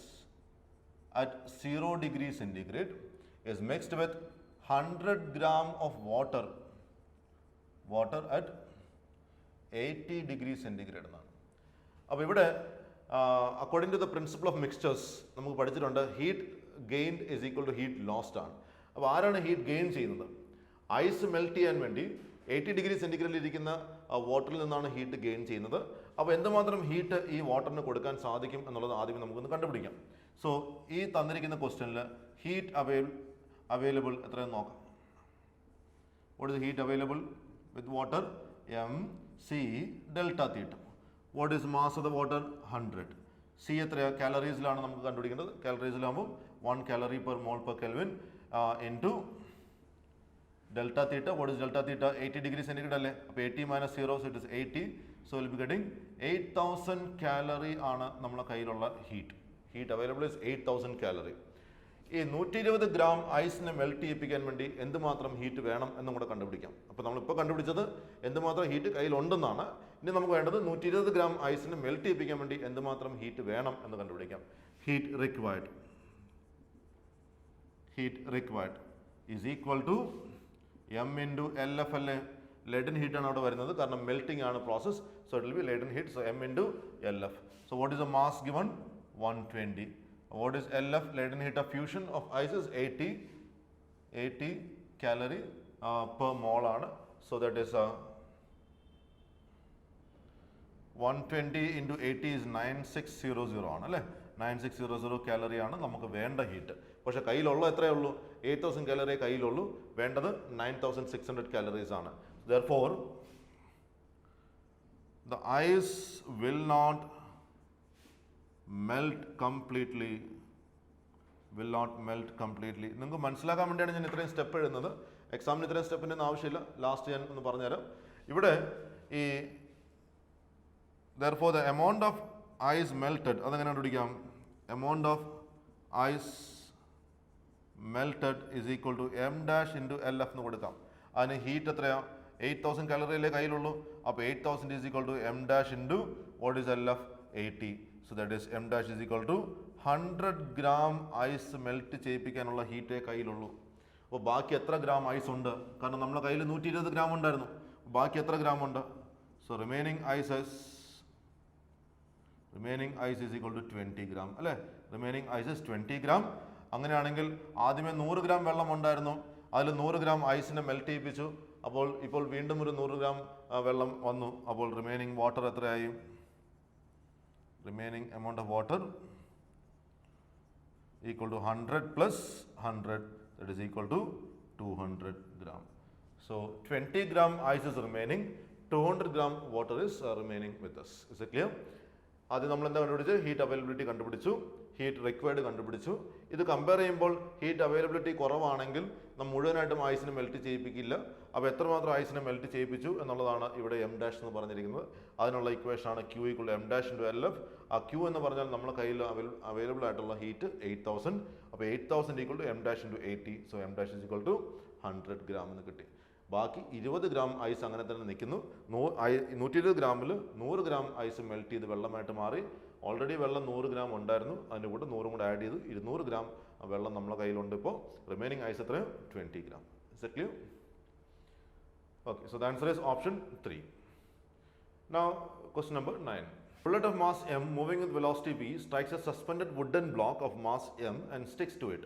at 0 degree centigrade is mixed with 100 gram of water at 80 degree centigrade എന്നാണ്. അപ്പോൾ ഇവിടെ according to the principle of mixtures നമുക്ക് പഠിച്ചിട്ടുണ്ട് heat gained is equal to heat lost ആണ്. അപ്പോൾ ആരാണ് ഹീറ്റ് ഗെയിൻ ചെയ്യുന്നത്? ഐസ് മെൽറ്റ് ചെയ്യാൻ വേണ്ടി 80 ഡിഗ്രി സെൻറ്റിഗ്രേഡിൽ ഇരിക്കുന്ന വാട്ടറിൽ നിന്നാണ് ഹീറ്റ് ഗെയിൻ ചെയ്യുന്നത്. അപ്പോൾ എന്തുമാത്രം ഹീറ്റ് ഈ വാട്ടറിന് കൊടുക്കാൻ സാധിക്കും എന്നുള്ളത് ആദ്യം നമുക്കൊന്ന് കണ്ടുപിടിക്കാം. സോ ഈ തന്നിരിക്കുന്ന ക്വസ്റ്റ്യനിൽ ഹീറ്റ് അവൈലബിൾ എത്രയെന്ന് നോക്കാം. What is heat available with water? mc delta theta. What is mass of the water? 100. C എത്രയാണ്? കാലറീസിലാണ് നമുക്ക് കണ്ടുപിടിക്കേണ്ടത്. കാലറീസിലാകുമ്പോൾ 1 calorie per mole per Kelvin into delta theta. What is delta theta? 80 degree centigrade അല്ലേ? അപ്പോൾ 80 minus 0, so it is 80. So we'll be getting 8000 calorie ആണ് നമ്മുടെ കയ്യിലുള്ള heat. Heat available is 8000 calorie. ഈ 120 ഗ്രാം ഐസിനെ മെൽറ്റ് ചെയ്യിപ്പിക്കാൻ വേണ്ടി എന്തുമാത്രം ഹീറ്റ് വേണം എന്നും കൂടെ കണ്ടുപിടിക്കാം. അപ്പോൾ നമ്മളിപ്പോൾ കണ്ടുപിടിച്ചത് എന്തുമാത്രം ഹീറ്റ് കയ്യിലുണ്ടെന്നാണ്. ഇനി നമുക്ക് വേണ്ടത് 120 ഗ്രാം ഐസിനെ മെൽറ്റ് ചെയ്യിപ്പിക്കാൻ വേണ്ടി എന്തുമാത്രം ഹീറ്റ് വേണം എന്ന് കണ്ടുപിടിക്കാം. Heat required is equal to m into LF അല്ലേ? ലെഡൻ ഹീറ്റ് ആണ് അവിടെ വരുന്നത്, കാരണം മെൽറ്റിംഗ് ആണ് process. So it will be latent heat. So m into LF. So what is the mass given? 120. What is LF? Latent heat of fusion of ice is 80 calorie per mole ആണ്. So that is 120 into 80 is 9600 ആണ് അല്ലേ? 9600 calorie ആണ് നമുക്ക് വേണ്ട ഹീറ്റ്. പക്ഷെ കയ്യിലുള്ള എത്രയേ ഉള്ളൂ? 8000 calorie കയ്യിലുള്ളൂ. വേണ്ടത് 9600 calories ആണ്. Therefore the ice will not melt completely. നിങ്ങൾക്ക് മനസ്സിലാക്കാൻ വേണ്ടിയാണ് ഞാൻ ഇത്രയും സ്റ്റെപ്പ് എഴുതുന്നത്. എക്സാമിന് ഇത്രയും സ്റ്റെപ്പിൻ്റെ ഒന്നും ആവശ്യമില്ല. ലാസ്റ്റ് ഞാൻ ഒന്ന് പറഞ്ഞുതരാം. ഇവിടെ ഈ therefore the amount of ice melted അതെങ്ങനെ കണ്ടുപിടിക്കാം? amount of ice melted is equal to m dash into LF എന്ന് കൊടുക്കാം. അതിന് ഹീറ്റ് എത്രയാണ്? 8000 calorie കയ്യിലുള്ളൂ. അപ്പോൾ 8000 is equal to m dash into what is LF? 80. So that is m dash is equal to 100 gram ice melt ചെയ്യിപ്പിക്കാനുള്ള ഹീറ്റേ കയ്യിലുള്ളൂ. അപ്പോൾ ബാക്കി എത്ര ഗ്രാം ഐസ് ഉണ്ട്? കാരണം നമ്മുടെ കയ്യിൽ 120 ഗ്രാം ഉണ്ടായിരുന്നു. ബാക്കി എത്ര ഗ്രാം ഉണ്ട്? So remaining ice is equal to 20 gram അല്ലേ? Remaining ice is 20 gram. അങ്ങനെയാണെങ്കിൽ ആദ്യമേ 100 ഗ്രാം വെള്ളം ഉണ്ടായിരുന്നു, അതിൽ 100 ഗ്രാം ഐസിനെ മെൽറ്റ് ചെയ്യിപ്പിച്ചു. അപ്പോൾ ഇപ്പോൾ വീണ്ടും ഒരു 100 ഗ്രാം വെള്ളം വന്നു. അപ്പോൾ റിമൈനിങ് വാട്ടർ എത്രയായി? Remaining amount of water equal to 100 plus 100, that is equal to 200 gram. So 20 gram ice is remaining, 200 gram water is remaining with us. Is it clear? ആദ്യം നമ്മൾ എന്താ കണ്ടുപിടിച്ചു? ഹീറ്റ് അവൈലബിലിറ്റി കണ്ടുപിടിച്ചു, ഹീറ്റ് റിക്വയർഡ് കണ്ടുപിടിച്ചു. ഇത് കമ്പയർ ചെയ്യുമ്പോൾ ഹീറ്റ് അവൈലബിലിറ്റി കുറവാണെങ്കിൽ നമ്മൾ മുഴുവനായിട്ടും ഐസിനെ മെൽറ്റ് ചെയ്യിപ്പിക്കില്ല. അപ്പോൾ എത്രമാത്രം ഐസിനെ മെൽറ്റ് ചെയ്യിപ്പിച്ചു എന്നുള്ളതാണ് ഇവിടെ എം ഡാഷ് എന്ന് പറഞ്ഞിരിക്കുന്നത്. അതിനുള്ള ഇക്വേഷനാണ് Q equal to m dash into LF. ആ Q എന്ന് പറഞ്ഞാൽ നമ്മുടെ കയ്യിൽ അവൈലബിൾ ആയിട്ടുള്ള ഹീറ്റ് 8000. അപ്പോൾ 8000 equal to m dash into 80. So m dash is equal to 100 gram എന്ന് കിട്ടി. ബാക്കി 20 ഗ്രാം ഐസ് അങ്ങനെ തന്നെ നിൽക്കുന്നു. 120 ഗ്രാമിൽ 100 ഗ്രാം ഐസ് മെൽറ്റ് ചെയ്ത് വെള്ളമായിട്ട് മാറി. ഓൾറെഡി വെള്ളം 100 ഗ്രാം ഉണ്ടായിരുന്നു, അതിൻ്റെ കൂടെ 100 കൂടെ ആഡ് ചെയ്ത് 200 ഗ്രാം വെള്ളം നമ്മുടെ കയ്യിലുണ്ട്. ഇപ്പോൾ റിമൈനിങ് ഐസ് എത്രയും 20 gram. Is it clear? Okay, so the answer is option 3. Now question number 9. Bullet of mass m moving with velocity v strikes a suspended wooden block of mass m and sticks to it.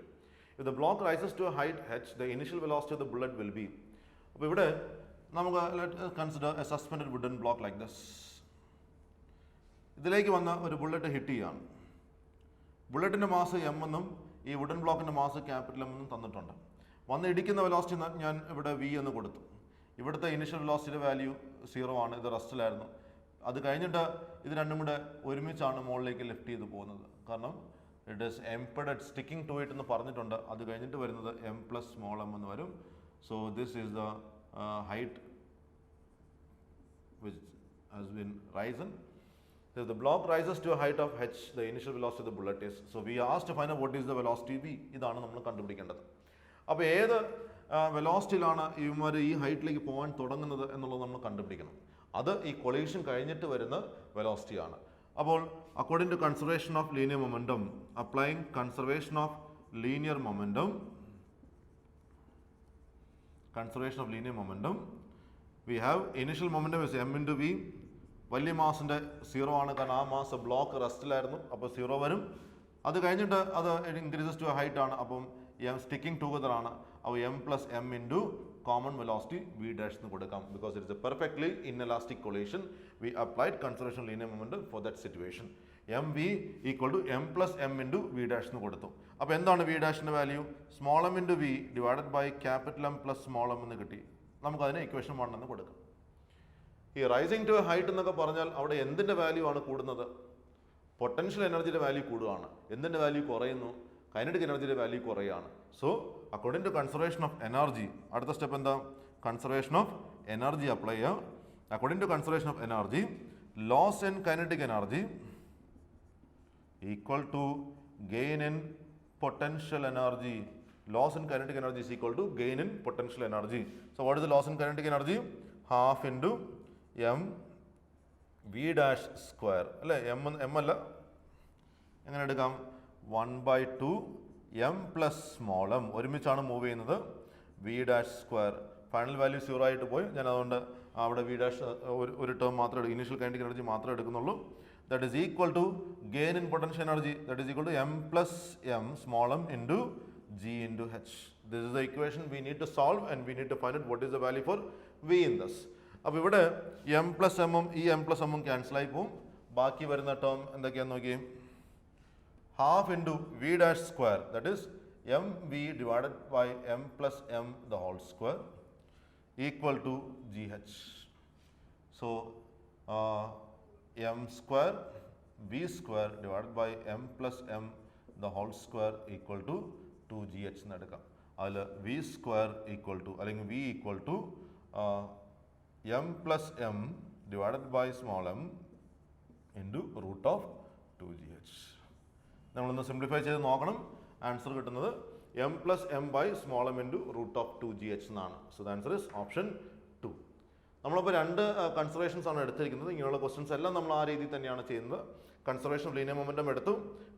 If the block rises to a height h, the initial velocity of the bullet will be. അപ്പോൾ ഇവിടെ നമുക്ക് let us consider a suspended wooden block like this. ഇതിലേക്ക് വന്ന ഒരു ബുള്ളറ്റ് ഹിറ്റ് ചെയ്യാണ്. ബുള്ളറ്റിൻ്റെ മാസ് m എന്നും ഈ വുഡൻ ബ്ലോക്കിൻ്റെ മാസ് ക്യാപിറ്റൽ m എന്നും തന്നിട്ടുണ്ട്. വന്ന് ഇടിക്കുന്ന വെലോസിറ്റി ഞാൻ ഇവിടെ v എന്ന് കൊടുത്തു. ഇവിടുത്തെ ഇനിഷ്യൽ വെലോസിറ്റിയുടെ വാല്യൂ 0 ആണ്. ഇത് റെസ്റ്റിലായിരുന്നു. അത് കഴിഞ്ഞിട്ട് ഇത് രണ്ടും കൂടെ ഒരുമിച്ചാണ് മുകളിലേക്ക് ലിഫ്റ്റ് ചെയ്ത് പോകുന്നത്. കാരണം it is embedded sticking to it എന്ന് പറഞ്ഞിട്ടുണ്ട്. അത് കഴിഞ്ഞിട്ട് വരുന്നത് m പ്ലസ് സ്മോൾ m എന്ന് വരും. So this is the height which has been Raisan. If the block rises to a height of h, the initial velocity of the bullet is. So we are asked to find out what is the velocity v. ഇതാണ് നമ്മൾ കണ്ടുപിടിക്കേണ്ടത്. അപ്പോൾ ഏത് വെലോസിറ്റിയിലാണ് ഇവന്മാർ ഈ ഹൈറ്റിലേക്ക് പോകാൻ തുടങ്ങുന്നത് എന്നുള്ളത് നമ്മൾ കണ്ടുപിടിക്കണം. അത് ഈ കൊളീഷൻ കഴിഞ്ഞിട്ട് വരുന്ന വെലോസിറ്റിയാണ്. അപ്പോൾ according to conservation of linear momentum, applying conservation of linear momentum, we have initial momentum is m into v. വലിയ മാസിൻ്റെ 0 ആണ്, കാരണം ആ മാസ് ബ്ലോക്ക് റെസ്റ്റിലായിരുന്നു, അപ്പോൾ 0 വരും. അത് കഴിഞ്ഞിട്ട് അത് ഇൻക്രീസസ് ടു ഹൈറ്റ് ആണ്, അപ്പം എം സ്റ്റിക്കിംഗ് ടുഗദർ ആണ്. അപ്പോൾ M plus M into common velocity V dash എന്ന് കൊടുക്കാം. Because it is a perfectly inelastic collision, we applied conservation linear momentum for that situation. M V equal to M plus M into V dash എന്ന് കൊടുത്തു. അപ്പോൾ എന്താണ് വി ഡാഷിൻ്റെ value? Small M into V divided by capital M plus small M എന്ന് കിട്ടി. നമുക്കതിന് ഇക്വേഷൻ 1 എന്ന് കൊടുക്കാം. ഈ റൈസിങ് ടു എ ഹൈറ്റ് എന്നൊക്കെ പറഞ്ഞാൽ അവിടെ എന്തിൻ്റെ വാല്യൂ ആണ് കൂടുന്നത്? പൊട്ടൻഷ്യൽ എനർജിയുടെ വാല്യൂ കൂടുകയാണ്. എന്തിൻ്റെ വാല്യൂ കുറയുന്നു? കൈനറ്റിക് എനർജിയുടെ വാല്യൂ കുറയുകയാണ്. So according to conservation of energy, അടുത്ത സ്റ്റെപ്പ് എന്താ? കൺസർവേഷൻ ഓഫ് എനർജി അപ്ലൈ ചെയ്യുക. According to conservation of energy, loss in kinetic energy equal to gain in potential energy. Loss in kinetic energy is equal to gain in potential energy. So what is the loss in kinetic energy? Half into m v dash square. അല്ലേ, m അല്ല, എങ്ങനെ എടുക്കാം? 1/2 m പ്ലസ് സ്മോൾ എം ഒരുമിച്ചാണ് മൂവ് ചെയ്യുന്നത്. V dash square, final value 0 ആയിട്ട് പോയി. ഞാൻ അതുകൊണ്ട് അവിടെ വി ഡാഷ് ഒരു ടേം മാത്രമേ എടുക്കും, ഇനീഷ്യൽ കൈനറ്റിക് എനർജി മാത്രമേ എടുക്കുന്നുള്ളൂ. That is equal to gain in potential energy, that is equal to m plus m small m into g into h. This is the equation we need to solve and we need to find out what is the value for v in this. അപ്പോൾ ഇവിടെ m plus m ഈ m plus m ക്യാൻസൽ ആയി പോകും. ബാക്കി വരുന്ന ടേം എന്തൊക്കെയാണെന്ന് നോക്കിയേ. Half into V dash square, that is M V divided by M plus M the whole square equal to G H. So m square v square divided by m plus m the whole square equal to 2gh എന്ന് എടുക്കാം. അതിൽ v square equal to അല്ലെങ്കിൽ v equal to m plus m divided by small m into root of 2gh. നമ്മളൊന്ന് സിംപ്ലിഫൈ ചെയ്ത് നോക്കണം. ആൻസർ കിട്ടുന്നത് m plus m by small m into root of 2gh എന്നാണ്. So the answer is option 2. നമ്മളിപ്പോൾ 2 കൺസർവേഷൻസ് ആണ് എടുത്തിരിക്കുന്നത്. ഇങ്ങനെയുള്ള ക്വസ്റ്റ്യൻസ് എല്ലാം നമ്മൾ ആ രീതിയിൽ തന്നെയാണ് ചെയ്യുന്നത്. കൺസർവേഷൻ ഓഫ് ലീനിയർ മൊമെൻറ്റം എടുത്തു,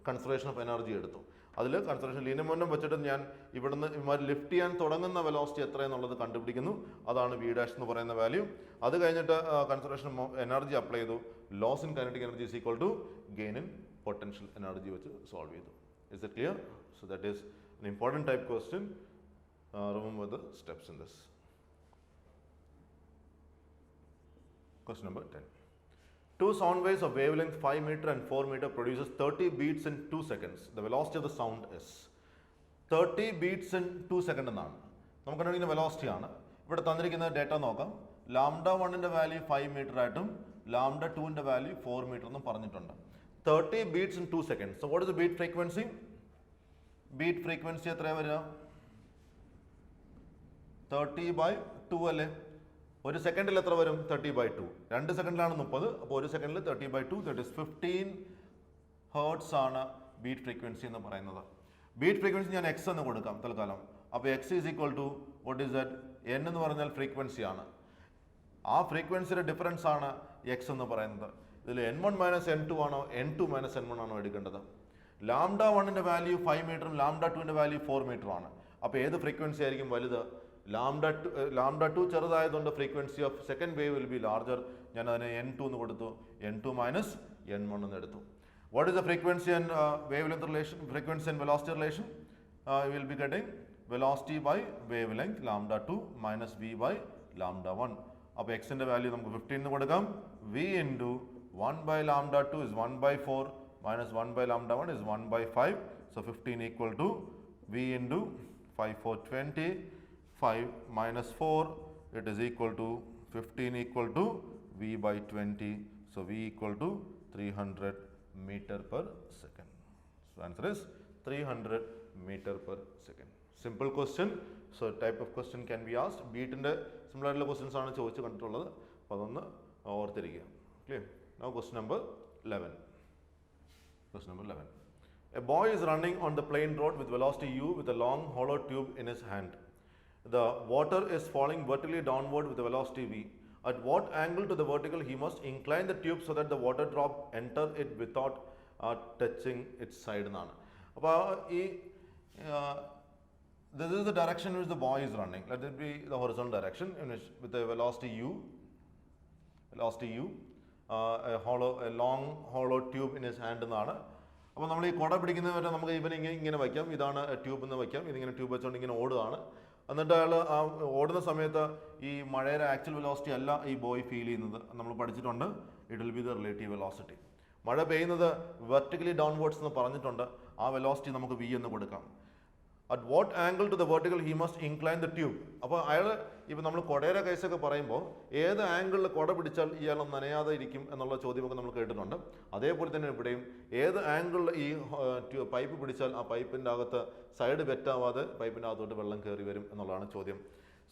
കൺസർവേഷൻ ഓഫ് എനർജി എടുത്തു. അതിൽ കൺസർവേഷൻ ലീനിയർ മൊമെൻറ്റം വെച്ചിട്ട് ഞാൻ ഇവിടുന്ന് ഇവന്മാർ ലിഫ്റ്റ് ചെയ്യാൻ തുടങ്ങുന്ന വെലോസിറ്റി എത്രയെന്നുള്ളത് കണ്ടുപിടിക്കുന്നു. അതാണ് വി ഡാഷ് എന്ന് പറയുന്ന വാല്യൂ. അത് കഴിഞ്ഞിട്ട് കൺസർവേഷൻ എനർജി അപ്ലൈ ചെയ്തു. Loss in kinetic energy is equal to gain in potential energy വെച്ച് സോൾവ് ചെയ്തു. Is it clear? So that is an important type question. Remember the steps in this. Question number 10. Two sound waves of wavelength 5 meter and 4 meter produces 30 beats in 2 seconds. The velocity of the sound is 30 beats in 2 seconds എന്നാണ് നമുക്ക് കണ്ടുപിടിക്കുന്ന വെലോസിറ്റി ആണ്. ഇവിടെ തന്നിരിക്കുന്ന ഡേറ്റ നോക്കാം. ലാംഡ 1ന്റെ വാല്യൂ 5 മീറ്റർ ആയിട്ടും ലാംഡ 2ന്റെ വാല്യൂ 4 മീറ്റർ എന്നും പറഞ്ഞിട്ടുണ്ട്. 30 beats in 2 seconds. So what is the beat frequency? Beat frequency എത്രയാണ് വരിക? 30/2 അല്ലേ? ഒരു സെക്കൻഡിൽ എത്ര വരും? 30/2. 2 സെക്കൻഡിലാണ് 30, അപ്പോൾ ഒരു സെക്കൻഡിൽ 30/2, ദാറ്റ് ഇസ് 15 ഹേർട്സ് ആണ് ബീറ്റ് ഫ്രീക്വൻസി എന്ന് പറയുന്നത്. ബീറ്റ് ഫ്രീക്വൻസി ഞാൻ എക്സ് എന്ന് കൊടുക്കാം തൽക്കാലം. അപ്പോൾ X is equal to what is that? N എന്ന് പറഞ്ഞാൽ ഫ്രീക്വൻസി ആണ്. ആ ഫ്രീക്വൻസിയുടെ ഡിഫറൻസ് ആണ് എക്സ് എന്ന് പറയുന്നത്. ഇതിൽ n1 മൈനസ് n2 ആണോ n2 മൈനസ് n1 ആണോ എടുക്കേണ്ടത്? ലാംഡ 1ന്റെ വാല്യൂ 5 മീറ്ററും ലാംഡ 2ന്റെ വാല്യൂ 4 മീറ്റർ ആണ്. അപ്പോൾ ഏത് ഫ്രീക്വൻസി ആയിരിക്കും വലുത്? ലാംഡ 2 ചെറുതായതുകൊണ്ട് frequency of second wave will be larger. ഞാൻ അതിന് n2 എന്ന് കൊടുത്തു. n2 മൈനസ് n1 എന്ന് എടുത്തു. What is the frequency and wavelength relation? Frequency and velocity relation will be getting velocity by wavelength lambda 2 minus v by lambda 1. അപ്പോൾ എക്സിൻ്റെ വാല്യൂ നമുക്ക് 15 എന്ന് കൊടുക്കാം. v into 1 by lambda 2 is 1/4 minus 1 by lambda 1 is 1/5. So 15 equal to v into 5 4 20. 5 minus 4, it is equal to 15 equal to v by 20. So v equal to 300 meter per second. So answer is 300 meter per second. Simple question. So type of question can be asked. Beat in the similar questions ആണ് ചോദിച്ചു കണ്ടിട്ടുള്ളത്. അപ്പോൾ അതൊന്ന് ഓർത്തിരിക്കുക. Clear? Now question number 11. Question number 11. A boy is running on the plain road with velocity u with a long hollow tube in his hand. The water is falling vertically downward with a velocity v. At what angle to the vertical he must incline the tube so that the water drop enter it without touching its side എന്നാണ്. അപ്പോൾ ഈ this is the direction in which the boy is running. Let it be the horizontal direction in which with a velocity u, a long hollow tube in his hand എന്നാണ്. അപ്പോൾ നമ്മൾ ഈ കുട പിടിക്കുന്നവരെ നമുക്ക് ഇവനെ ഇങ്ങനെ വയ്ക്കാം, ഇതാണ് ട്യൂബ് എന്ന് വയ്ക്കാം, ഇതിങ്ങനെ ട്യൂബ് വെച്ചുകൊണ്ട് ഇങ്ങനെ ഓടുകയാണ്. എന്നിട്ട് അയാൾ ആ ഓടുന്ന സമയത്ത് ഈ മഴയുടെ ആക്ച്വൽ വെലോസിറ്റി അല്ല ഈ ബോയ് ഫീൽ ചെയ്യുന്നത്. നമ്മൾ പഠിച്ചിട്ടുണ്ട്, it will B the relative velocity. മഴ പെയ്യുന്നത് വെർട്ടിക്കലി ഡൗൺവേർഡ്സ് എന്ന് പറഞ്ഞിട്ടുണ്ട്, ആ വെലോസിറ്റി നമുക്ക് വി എന്ന് കൊടുക്കാം. At what angle to the vertical he must incline the tube. അപ്പോൾ അയാൾ ഇപ്പം നമ്മൾ കുടയുടെ കേസൊക്കെ പറയുമ്പോൾ ഏത് ആംഗിളിൽ കുട പിടിച്ചാൽ ഇയാൾ നനയാതെ ഇരിക്കും എന്നുള്ള ചോദ്യമൊക്കെ നമ്മൾ കേട്ടിട്ടുണ്ട്. അതേപോലെ തന്നെ ഇവിടെയും ഏത് ആംഗിളിൽ ഈ പൈപ്പ് പിടിച്ചാൽ ആ പൈപ്പിൻ്റെ അകത്ത് സൈഡ് വെറ്റാവാതെ പൈപ്പിൻ്റെ അകത്തോട്ട് വെള്ളം കയറി വരും എന്നുള്ളതാണ് ചോദ്യം.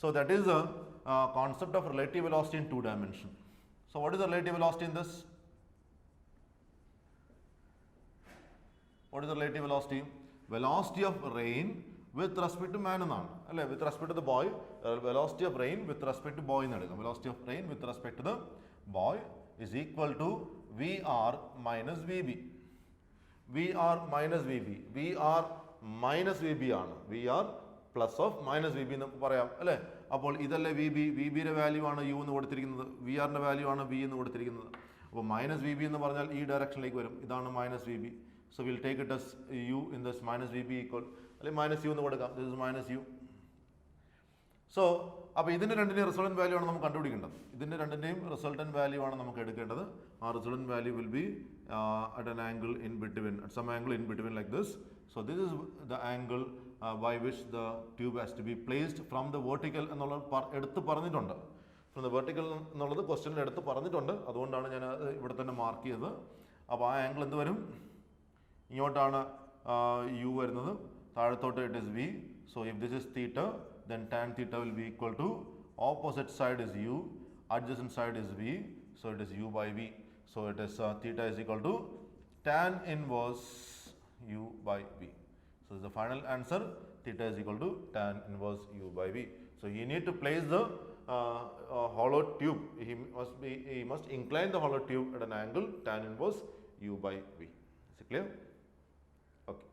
So that is the concept of relative velocity in 2 dimension. So what is the relative velocity in this? What is the relative velocity? Velocity of rain with respect to man എന്നാണ് അല്ലേ, with respect to the boy. Velocity of rain with respect to boy എന്ന് എടുക്കാം. Velocity of rain with respect to the boy is equal to VR minus VB. VR minus VB. VR minus VB ആണ്. VR plus of minus VB എന്ന് പറയാം അല്ലേ. അപ്പോൾ ഇതല്ലേ VB. VBയുടെ വാല്യൂ ആണ് U എന്ന് കൊടുത്തിരിക്കുന്നത്, VRന്റെ വാല്യൂ ആണ് V എന്ന് കൊടുത്തിരിക്കുന്നത്. അപ്പോൾ മൈനസ് VB എന്ന് പറഞ്ഞാൽ ഈ ഡയറക്ഷനിലേക്ക് വരും, ഇതാണ് minus VB. So we'll take it as u in this minus VB equal, അല്ലെങ്കിൽ മൈനസ് യു എന്ന് കൊടുക്കാം. This is minus U. So അപ്പോൾ ഇതിൻ്റെ രണ്ടിൻ്റെയും റിസൾട്ടൻറ്റ് വാല്യൂ ആണ് നമുക്ക് കണ്ടുപിടിക്കേണ്ടത്. ഇതിൻ്റെ രണ്ടിൻ്റെയും റിസൾട്ടൻറ്റ് വാല്യൂ ആണ് നമുക്ക് എടുക്കേണ്ടത്. ആ resultant value will be at an angle in between, at some angle in between like this. So this is the angle by which the tube has to be placed from the vertical എന്നുള്ളത് എടുത്ത് പറഞ്ഞിട്ടുണ്ട്. ഫ്രം ദ വെർട്ടിക്കൽ എന്നുള്ളത് ക്വസ്റ്റ്യനിൽ എടുത്ത് പറഞ്ഞിട്ടുണ്ട്, അതുകൊണ്ടാണ് ഞാൻ ഇവിടെ തന്നെ മാർക്ക് ചെയ്തത്. അപ്പോൾ ആ ആംഗിൾ എന്ത് വരും? ഇങ്ങോട്ടാണ് യു വരുന്നത്, താഴത്തോട്ട് it is V. So if this is theta, then tan theta will be equal to opposite side is u, adjacent side is v, so it is u by v. So it is theta is equal to tan inverse u by v. So this is the final answer. Theta is equal to tan inverse u by v. So you need to place the hollow tube. He must incline the hollow tube at an angle tan inverse u by v. Is it clear? Okay.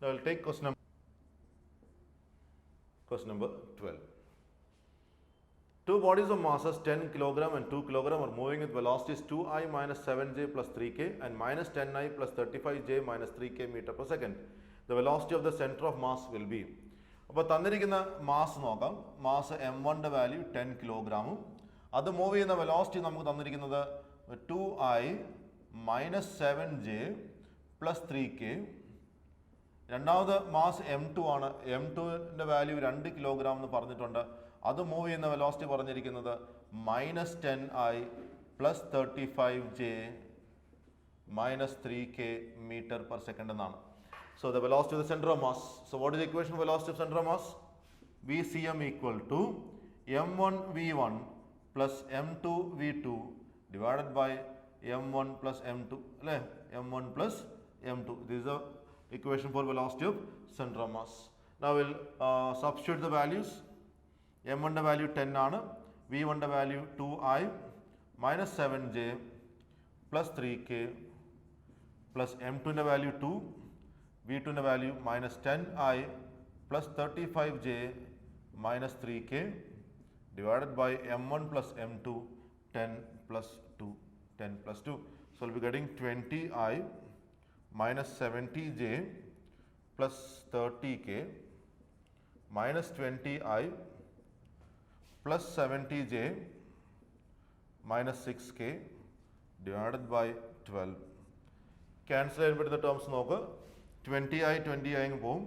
Now we'll take question number 12. Two bodies of masses 10 kg and 2 kg are moving with velocities 2i minus 7j plus 3k and minus 10i plus 35j minus 3k meter per second. The velocity of the center of mass will be. അപ്പോൾ തന്നിരിക്കുന്ന മാസ് നോക്കാം. മാസ് m1ൻ്റെ വാല്യൂ 10 കിലോഗ്രാമും അത് മൂവ് ചെയ്യുന്ന വെലോസിറ്റി നമുക്ക് തന്നിരിക്കുന്നത് 2i minus 7j plus 3k. രണ്ടാമത് മാസ് m2 ആണ്. m2ൻ്റെ വാല്യൂ 2 കിലോഗ്രാം എന്ന് പറഞ്ഞിട്ടുണ്ട്. അത് മൂവ് ചെയ്യുന്ന വെലോസിറ്റി പറഞ്ഞിരിക്കുന്നത് minus 10i plus 35j minus 3k metre per second എന്നാണ്. So the velocity of the center of mass. So what is the equation of velocity of center of mass? Vcm equal to m1 v1 plus m2 v2 divided by m1 plus m2 അല്ലേ, m1 plus m2. This is the equation for velocity of center of mass. Now we'll substitute the values. m1ൻ്റെ വാല്യൂ 10 ആണ്, v1ൻ്റെ value 2i minus 7j plus 3k plus m2ൻ്റെ വാല്യൂ 2, v2ൻ്റെ value minus 10i plus 35j minus 3k divided by m1 plus m2 10 plus 2 10 plus 2. So we'll be getting 20i minus 70j plus 30k minus 20i plus 70j minus 6k divided by 12. Cancel ചെയ്യുമ്പോഴത്തെ terms നോക്ക്. 20i 20i പോവും,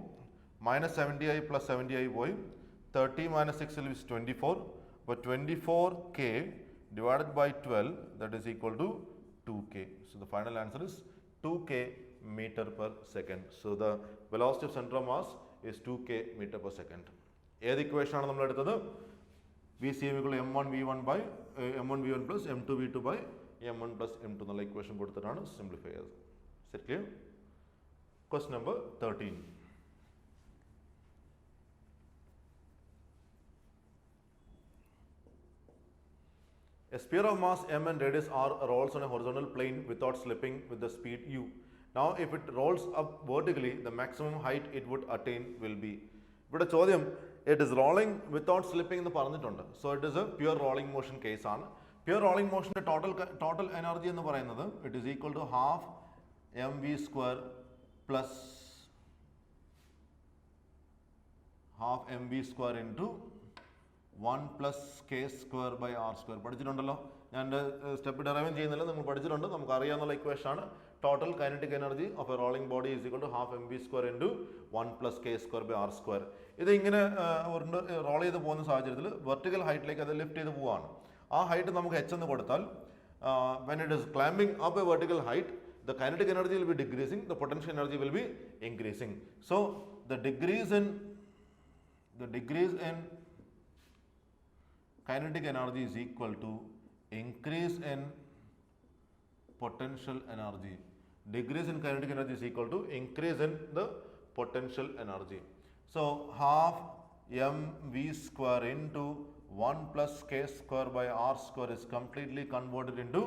minus 70i plus 70i പോയി, 30 minus 6 is 24, but 24k divided by 12 that is equal to 2k. So the final answer is 2k meter per second. So the velocity of center of mass is 2k meter per second. ഏത് ഇക്വേഷൻ ആണ് നമ്മൾ എടുത്തത്? Vcm equal to m1 v1 plus m2 v2 by m1 plus m2 എന്നുള്ള ഇക്വേഷൻ കൊടുത്തിട്ടാണ് സിംപ്ലിഫൈ ചെയ്തത്. Set clear? Question number 13. A sphere of mass m and radius r rolls on a horizontal plane without slipping with the speed u. Now, if it rolls up vertically, the maximum height it would attain will be. ഇവിടെ ചോദ്യം it is rolling without slipping എന്ന് പറഞ്ഞിട്ടുണ്ട്. So, it is a pure rolling motion case ആണ്. Pure rolling motion total energy എന്ന് പറയുന്നത് it is equal to half mv square plus half mv square into 1 plus k square by r square. പഠിച്ചിട്ടുണ്ടല്ലോ, ഞാൻ സ്റ്റെപ്പ് ഡെറൈവ് ചെയ്യുന്നില്ല, നിങ്ങൾ പഠിച്ചിട്ടുണ്ട്, നമുക്ക് അറിയാവുന്ന ഇക്വേഷൻ ആണ്. Total kinetic energy of a rolling body is equal to half M B square into 1 plus K square by R square. ഇത് ഇങ്ങനെ റോൾ ചെയ്ത് പോകുന്ന സാഹചര്യത്തിൽ വെർട്ടിക്കൽ ഹൈറ്റിലേക്ക് അത് ലിഫ്റ്റ് ചെയ്ത് പോവുകയാണ്. ആ ഹൈറ്റ് നമുക്ക് h എന്ന് കൊടുത്താൽ when it is climbing up a vertical height, the kinetic energy will be decreasing, the potential energy will be increasing. So the decrease in kinetic energy is equal to increase in potential energy. Decrease in kinetic energy is equal to increase in the potential energy. So half mv square into 1 plus k square by r square is completely converted into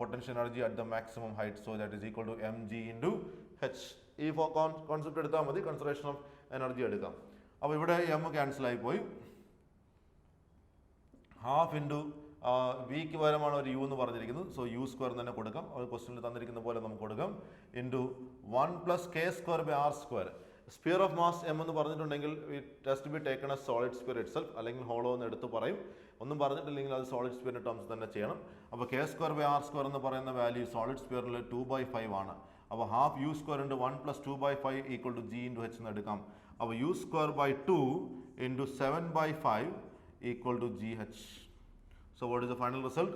potential energy at the maximum height. So that is equal to mg into h. ഈ കോൺസെപ്റ്റ് എടുത്താൽ മതി, കൺസർവേഷൻ ഓഫ് എനർജി എടുക്കാം. അപ്പോൾ ഇവിടെ m ക്യാൻസൽ ആയി പോയി. ഹാഫ് ഇൻറ്റു വിക്ക് പകരമാണ് ഒരു യു എന്ന് പറഞ്ഞിരിക്കുന്നത്. സോ യു സ്ക്വയർ തന്നെ കൊടുക്കാം, ഒരു ക്വസ്റ്റ്യനിൽ തന്നിരിക്കുന്ന പോലെ നമുക്ക് കൊടുക്കാം. Into 1 plus K square by R square. Sphere of mass M എന്ന് പറഞ്ഞിട്ടുണ്ടെങ്കിൽ it has to be taken a solid sphere itself, അല്ലെങ്കിൽ ഹോളോ എന്ന് എടുത്ത് പറയും. ഒന്നും പറഞ്ഞിട്ടില്ലെങ്കിൽ അത് സോളിഡ് സ്പിയറിൻ്റെ ടേംസ് തന്നെ ചെയ്യണം. അപ്പോൾ K square by R square എന്ന് പറയുന്ന വാല്യൂ സോളിഡ് സ്പിയറിൽ 2/5 ആണ്. അപ്പോൾ half U square into 1 plus 2/5 equal to G into H എന്ന് എടുക്കാം. അപ്പോൾ U square by 2 into 7/5 equal to G H. So what is the final result?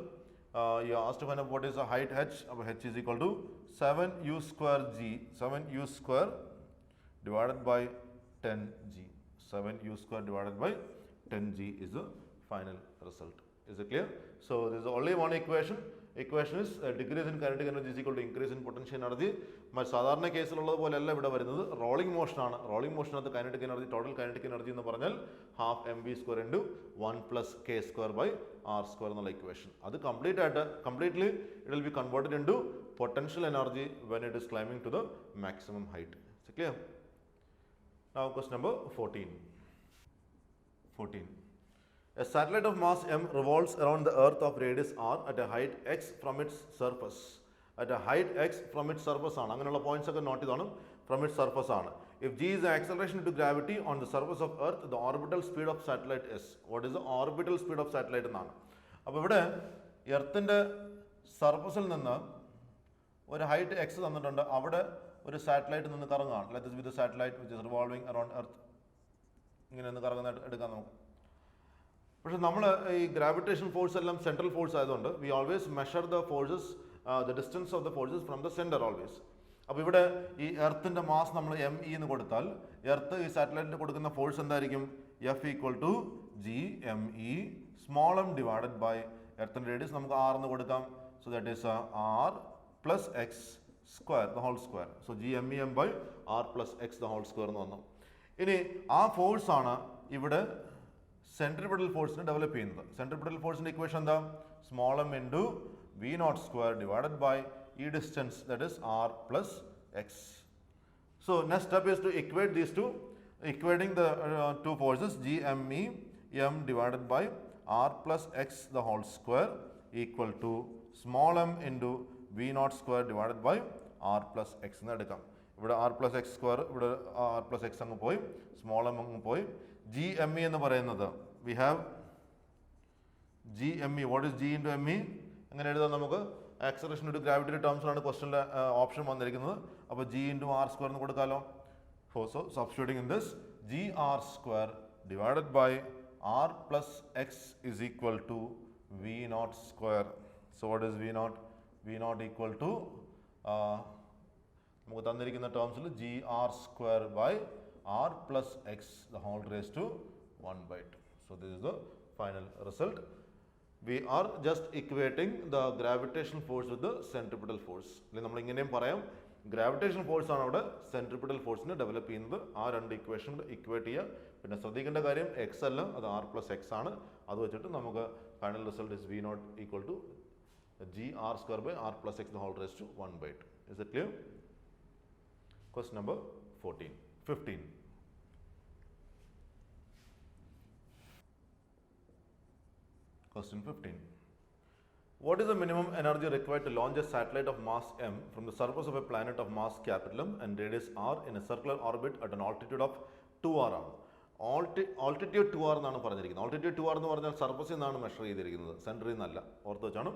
You asked to find out what is the height h. H is equal to 7u square g. 7u square divided by 10g. 7u square divided by 10g is the final result. Is it clear? So there is only one equation. Equation is decrease in kinetic energy is equal to increase in potential energy. സാധാരണ കേസിലുള്ളത് പോലെയല്ല ഇവിടെ വരുന്നത്, റോളിംഗ് മോഷൻ ആണ്. റോളിംഗ് മോഷനകത്ത് kinetic energy, total kinetic energy എന്ന് പറഞ്ഞാൽ half M B square into 1 plus K square by R square എന്നുള്ള ഇക്വേഷൻ. അത് completely it will be converted into potential energy when it is climbing to the maximum height. Clear? Now question number 14. A satellite of mass m revolves around the earth of radius r at a height x from its surface. At a height x from its surface ആണ്. അങ്ങനെയുള്ള പോയിന്റ്സ് ഒക്കെ നോട്ട് ചെയ്തോണം. From its surface ആണ്. If g is the acceleration due to gravity on the surface of earth, the orbital speed of satellite is. What is the orbital speed of satellite എന്നാണ്. അപ്പോൾ ഇവിടെ എർത്തിൻ്റെ സർഫസിൽ നിന്ന് ഒരു ഹൈറ്റ് എക്സ് തന്നിട്ടുണ്ട്. അവിടെ ഒരു സാറ്റലൈറ്റ് നിന്ന് കറങ്ങുകയാണ്. Let this be the satellite which is revolving around Earth. ഇങ്ങനെ ഒന്ന് കറങ്ങുന്നതായിട്ട് എടുക്കാം നമുക്ക്. പക്ഷെ നമ്മൾ ഈ ഗ്രാവിറ്റേഷൻ ഫോഴ്സ് എല്ലാം സെൻട്രൽ ഫോഴ്സ് ആയതുകൊണ്ട് we always measure the forces, the distance of the forces from the centre always. അപ്പോൾ ഇവിടെ ഈ എർത്തിൻ്റെ മാസ് നമ്മൾ എം ഇ എന്ന് കൊടുത്താൽ എർത്ത് ഈ സാറ്റലൈറ്റിന് കൊടുക്കുന്ന ഫോഴ്സ് എന്തായിരിക്കും? F equal to G M E small M divided by എർത്തിൻ്റെ radius നമുക്ക് ആർ എന്ന് കൊടുക്കാം. So that is R plus X square the whole square. So G M E M by R plus X the whole square എന്ന് വന്നു. ഇനി ആ ഫോഴ്സാണ് ഇവിടെ സെൻട്രിപിറ്റൽ ഫോഴ്സിനെ ഡെവലപ്പ് ചെയ്യുന്നത്. സെൻട്രിപിറ്റൽ ഫോഴ്സിൻ്റെ ഇക്വേഷൻ എന്താ? Small M into v naught square divided by ഈ distance that is r plus x. So next step is to equate these two. Equating the two forces G M E m divided by R plus X the whole square equal to small M into v naught square divided by R plus x എന്ന് എടുക്കാം. ഇവിടെ ആർ പ്ലസ് എക്സ് സ്ക്വയർ, ഇവിടെ ആർ പ്ലസ് എക്സ് അങ്ങ് പോയി, സ്മോൾ എം അങ്ങ് പോയി. ജി എം ഇ എന്ന് പറയുന്നത് we have G M e. What is G into M e? അങ്ങനെ എഴുതാം നമുക്ക്. ആക്സലറേഷൻ ഡ്യൂ ടു ഗ്രാവിറ്റി ടേംസിലാണ് ക്വസ്റ്റനിലെ ഓപ്ഷൻ വന്നിരിക്കുന്നത്. അപ്പോൾ ജി ഇൻറ്റു ആർ സ്ക്വയർ എന്ന് കൊടുക്കാമല്ലോ. So substituting in this g R square divided by R plus x is equal to v naught square. So what is V naught? V not equal to നമുക്ക് തന്നിരിക്കുന്ന ടേംസിൽ g R square by r plus x the whole raised to 1/2. So this is the final result. we are just equating the gravitational force with the centripetal force. അല്ലെങ്കിൽ നമ്മൾ ഇങ്ങനെയും പറയാം, ഗ്രാവിറ്റേഷണൽ ഫോഴ്സ് ആണ് അവിടെ സെൻട്രിപിറ്റൽ ഫോഴ്സിനെ ഡെവലപ്പ് ചെയ്യുന്നത്. ആ രണ്ട് ഇക്വേഷൻ ഇക്വേറ്റ് ചെയ്യുക. പിന്നെ ശ്രദ്ധിക്കേണ്ട കാര്യം എക്സ് അല്ല, അത് ആർ പ്ലസ് എക്സ് ആണ്. അത് വെച്ചിട്ട് നമുക്ക് final result is V not equal to G R square by R plus X the whole raise to 1/2. Is it clear? Question number 15. Question 15. What is the minimum energy required to launch a satellite of mass m from the surface of a planet of mass capital M and radius r in a circular orbit at an altitude of 2r ആണ്. Altitude 2r എന്നാണ് പറഞ്ഞിരിക്കുന്നത്. Altitude 2r എന്ന് പറഞ്ഞാൽ സർഫസിൽ നിന്നാണ് മെഷർ ചെയ്തിരിക്കുന്നത്, സെൻറ്ററിൽ നിന്നല്ല, ഓർത്ത് വെച്ചാണ്.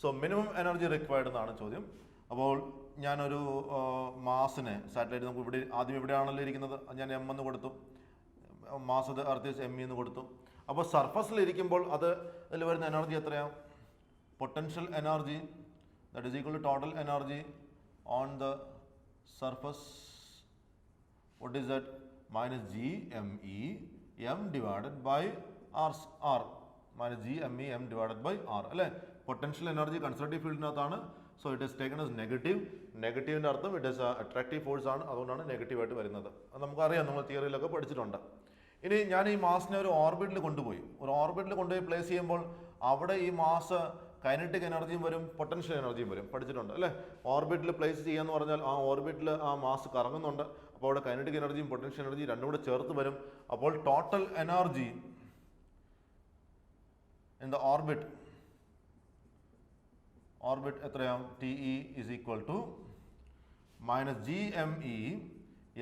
സോ മിനിമം എനർജി റിക്വയർഡ് എന്നാണ് ചോദ്യം. അപ്പോൾ ഞാനൊരു മാസിനെ സാറ്റലൈറ്റ് നമുക്ക് ഇവിടെ ആദ്യം ഇവിടെയാണല്ലോ ഇരിക്കുന്നത്, ഞാൻ എം എന്ന് കൊടുത്തു, മാസ് അത് അർത്തിച്ച് എം എന്ന് കൊടുത്തു. അപ്പോൾ സർഫസിലിരിക്കുമ്പോൾ അതിൽ വരുന്ന എനർജി എത്രയാണ്? Potential energy that is equal to total energy on the surface. What is that? Minus G M E m divided by r minus G M E m divided by r അല്ലേ? പൊട്ടൻഷ്യൽ എനർജി കൺസർവേറ്റീവ് ഫീൽഡിനകത്താണ്. So it is taken as negative. നെഗറ്റീവിൻ്റെ അർത്ഥം ഇറ്റ് ഈസ് അട്രാക്റ്റീവ് ഫോഴ്സ് ആണ്, അതുകൊണ്ടാണ് നെഗറ്റീവായിട്ട് വരുന്നത്. അത് നമുക്കറിയാം, നമ്മൾ തിയറിയിലൊക്കെ പഠിച്ചിട്ടുണ്ട്. ഇനി ഞാൻ ഈ മാസിനെ ഒരു ഓർബിറ്റിൽ കൊണ്ടുപോയി പ്ലേസ് ചെയ്യുമ്പോൾ അവിടെ ഈ മാസ് കൈനറ്റിക് എനർജിയും വരും, പൊട്ടൻഷ്യൽ എനർജിയും വരും, പഠിച്ചിട്ടുണ്ട് അല്ലേ? ഓർബിറ്റിൽ പ്ലേസ് ചെയ്യാന്ന് പറഞ്ഞാൽ ആ ഓർബിറ്റിൽ ആ മാസ് കറങ്ങുന്നുണ്ട്, അപ്പോൾ അവിടെ കൈനറ്റിക് എനർജിയും പൊട്ടൻഷ്യൽ എനർജിയും രണ്ടും കൂടെ ചേർത്ത് വരും. അപ്പോൾ total energy in the orbit എത്രയാണ്? T E is equal to minus G M E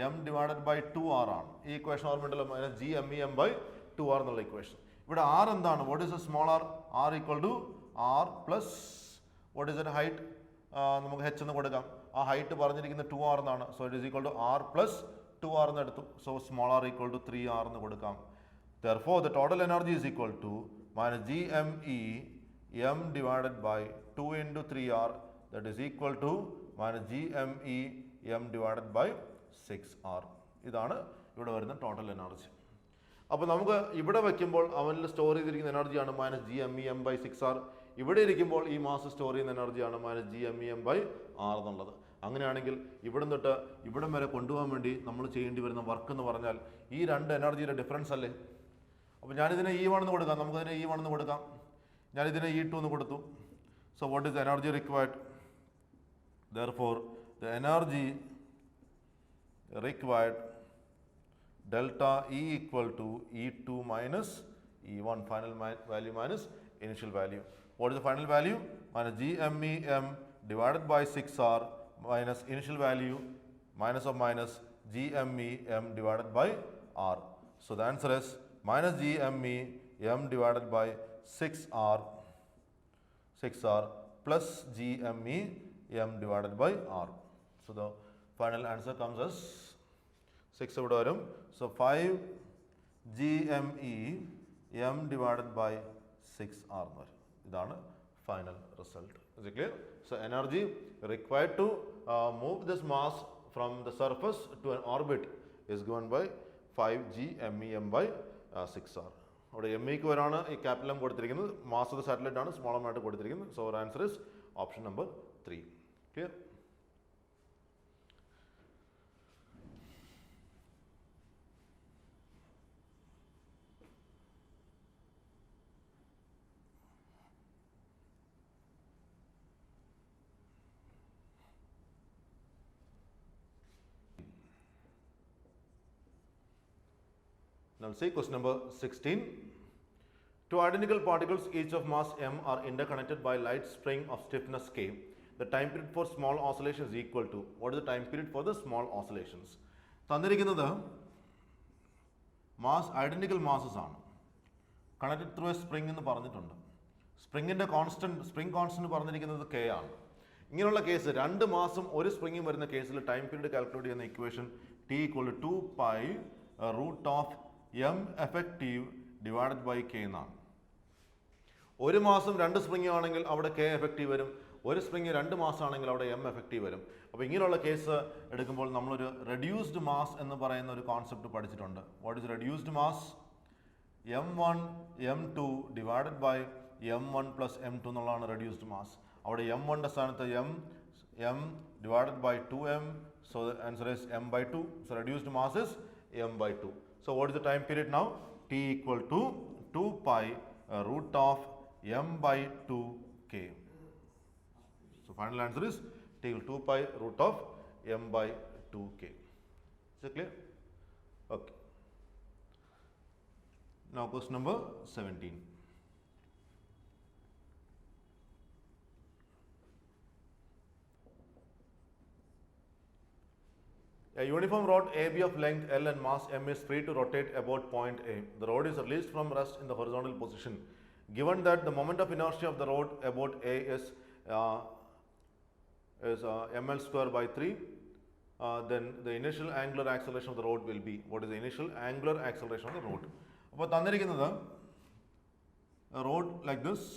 m divided by 2r ആണ്. ഈ ഇക്വേഷൻ ഓർമ്മയുണ്ടല്ലോ, minus G M E M by 2r എന്നുള്ള ഇക്വേഷൻ. ഇവിടെ ആർ എന്താണ്? What is a small r? R equal to r plus what is a height? നമുക്ക് h എന്ന് കൊടുക്കാം. ആ ഹൈറ്റ് പറഞ്ഞിരിക്കുന്നത് 2r എന്നാണ്. So it is equal to r plus 2r എന്ന് എടുത്തു. So small r equal to 3r എന്ന് കൊടുക്കാം. Therefore the total energy is equal to minus GME m divided by 2 into 3r, that is equal to minus GME m divided by 6r. ഇതാണ് ഇവിടെ വരുന്ന ടോട്ടൽ എനർജി. അപ്പോൾ നമുക്ക് ഇവിടെ വയ്ക്കുമ്പോൾ അവനിൽ സ്റ്റോർ ചെയ്തിരിക്കുന്ന എനർജിയാണ് minus G M E M by 6r. ഇവിടെ ഇരിക്കുമ്പോൾ ഈ മാസ് സ്റ്റോർ ചെയ്യുന്ന എനർജിയാണ് minus G M E M by R എന്നുള്ളത്. അങ്ങനെയാണെങ്കിൽ ഇവിടെ തൊട്ട് ഇവിടം വരെ കൊണ്ടുപോകാൻ വേണ്ടി നമ്മൾ ചെയ്യേണ്ടി വരുന്ന വർക്ക് എന്ന് പറഞ്ഞാൽ ഈ രണ്ട് എനർജിയുടെ ഡിഫറൻസ് അല്ലേ? അപ്പോൾ ഞാനിതിനെ E1 എന്ന് കൊടുക്കാം, നമുക്കതിനെ E1 എന്ന് കൊടുക്കാം. ഞാനിതിനെ E2 എന്ന് കൊടുത്തു. So what is energy required? Therefore the energy required delta E equal to E2 minus E1, final value minus initial value. What is the final value? Minus GMEM divided by 6r minus initial value minus of minus GMEM divided by r. So the answer is minus GMEM divided by 6r plus GMEM divided by r. So the final answer comes as 6 ഇവിടെ വരും. So 5 GMEM divided by 6r എന്ന് വരും. ഇതാണ് final result. Is it clear? So energy required to move this mass from the surface to an orbit is given by 5 GMEM by 6r. അവിടെ എം ഇക്ക് വരാണ് ഈ ക്യാപിറ്റൽ എം കൊടുത്തിരിക്കുന്നത്, മാസ് ഓഫ് ദ സാറ്റലൈറ്റ് ആണ് സ്മോൾ ആയിട്ട് കൊടുത്തിരിക്കുന്നത്. So answer is option number 3. Clear? Now see question number 16. Two identical particles each of mass m are interconnected by light spring of stiffness k. The time period for small oscillation is equal to. What is the time period for the small oscillations? തന്നിരിക്കുന്നത് മാസ് ഐഡന്റിക്കൽ മാസസ് ആണ്, കണക്റ്റഡ് ത്രൂ എ സ്പ്രിംഗ് എന്ന് പറഞ്ഞിട്ടുണ്ട്. സ്പ്രിംഗ് കോൺസ്റ്റന്റ് പറഞ്ഞിരിക്കുന്നത് k ആണ്. ഇങ്ങനെയുള്ള കേസ് രണ്ട് മാസം ഒരു സ്പ്രിംഗും വരുന്ന കേസിൽ ടൈം പീരീഡ് കാൽക്കുലേറ്റ് ചെയ്യുന്ന equation t equal to 2 pi root of m effective divided by k എന്നാണ്. ഒരു മാസം രണ്ട് സ്പ്രിംഗ് ആണെങ്കിൽ അവിടെ k എഫക്റ്റീവ് വരും, ഒരു സ്പ്രിംഗ് 2 മാസം ആണെങ്കിൽ അവിടെ m എഫക്റ്റീവ് വരും. അപ്പോൾ ഇങ്ങനെയുള്ള കേസ് എടുക്കുമ്പോൾ നമ്മളൊരു റെഡ്യൂസ്ഡ് മാസ് എന്ന് പറയുന്ന ഒരു കോൺസെപ്റ്റ് പഠിച്ചിട്ടുണ്ട്. What is reduced mass? m1 m2 divided by m1 plus m2 എന്നുള്ളതാണ് റെഡ്യൂസ്ഡ് മാസ്. അവിടെ m1ന്റെ സ്ഥാനത്ത് m divided by 2m, so the answer is m by 2. So reduced mass is m by 2. So what is the time period now? T equal to 2 pi root of m by 2k. So final answer is T equal to 2 pi root of m by 2k. Is it clear? Okay. Now question number 17. A uniform rod AB of length L and mass M is free to rotate about point A. The rod is released from rest in the horizontal position. Given that the moment of inertia of the rod about A is ml square by 3, then the initial angular acceleration of the rod will be, what is the initial angular acceleration of the rod? അപ്പോൾ തന്നിരിക്കുന്നത് റോഡ് ലൈക്ക് ദിസ്.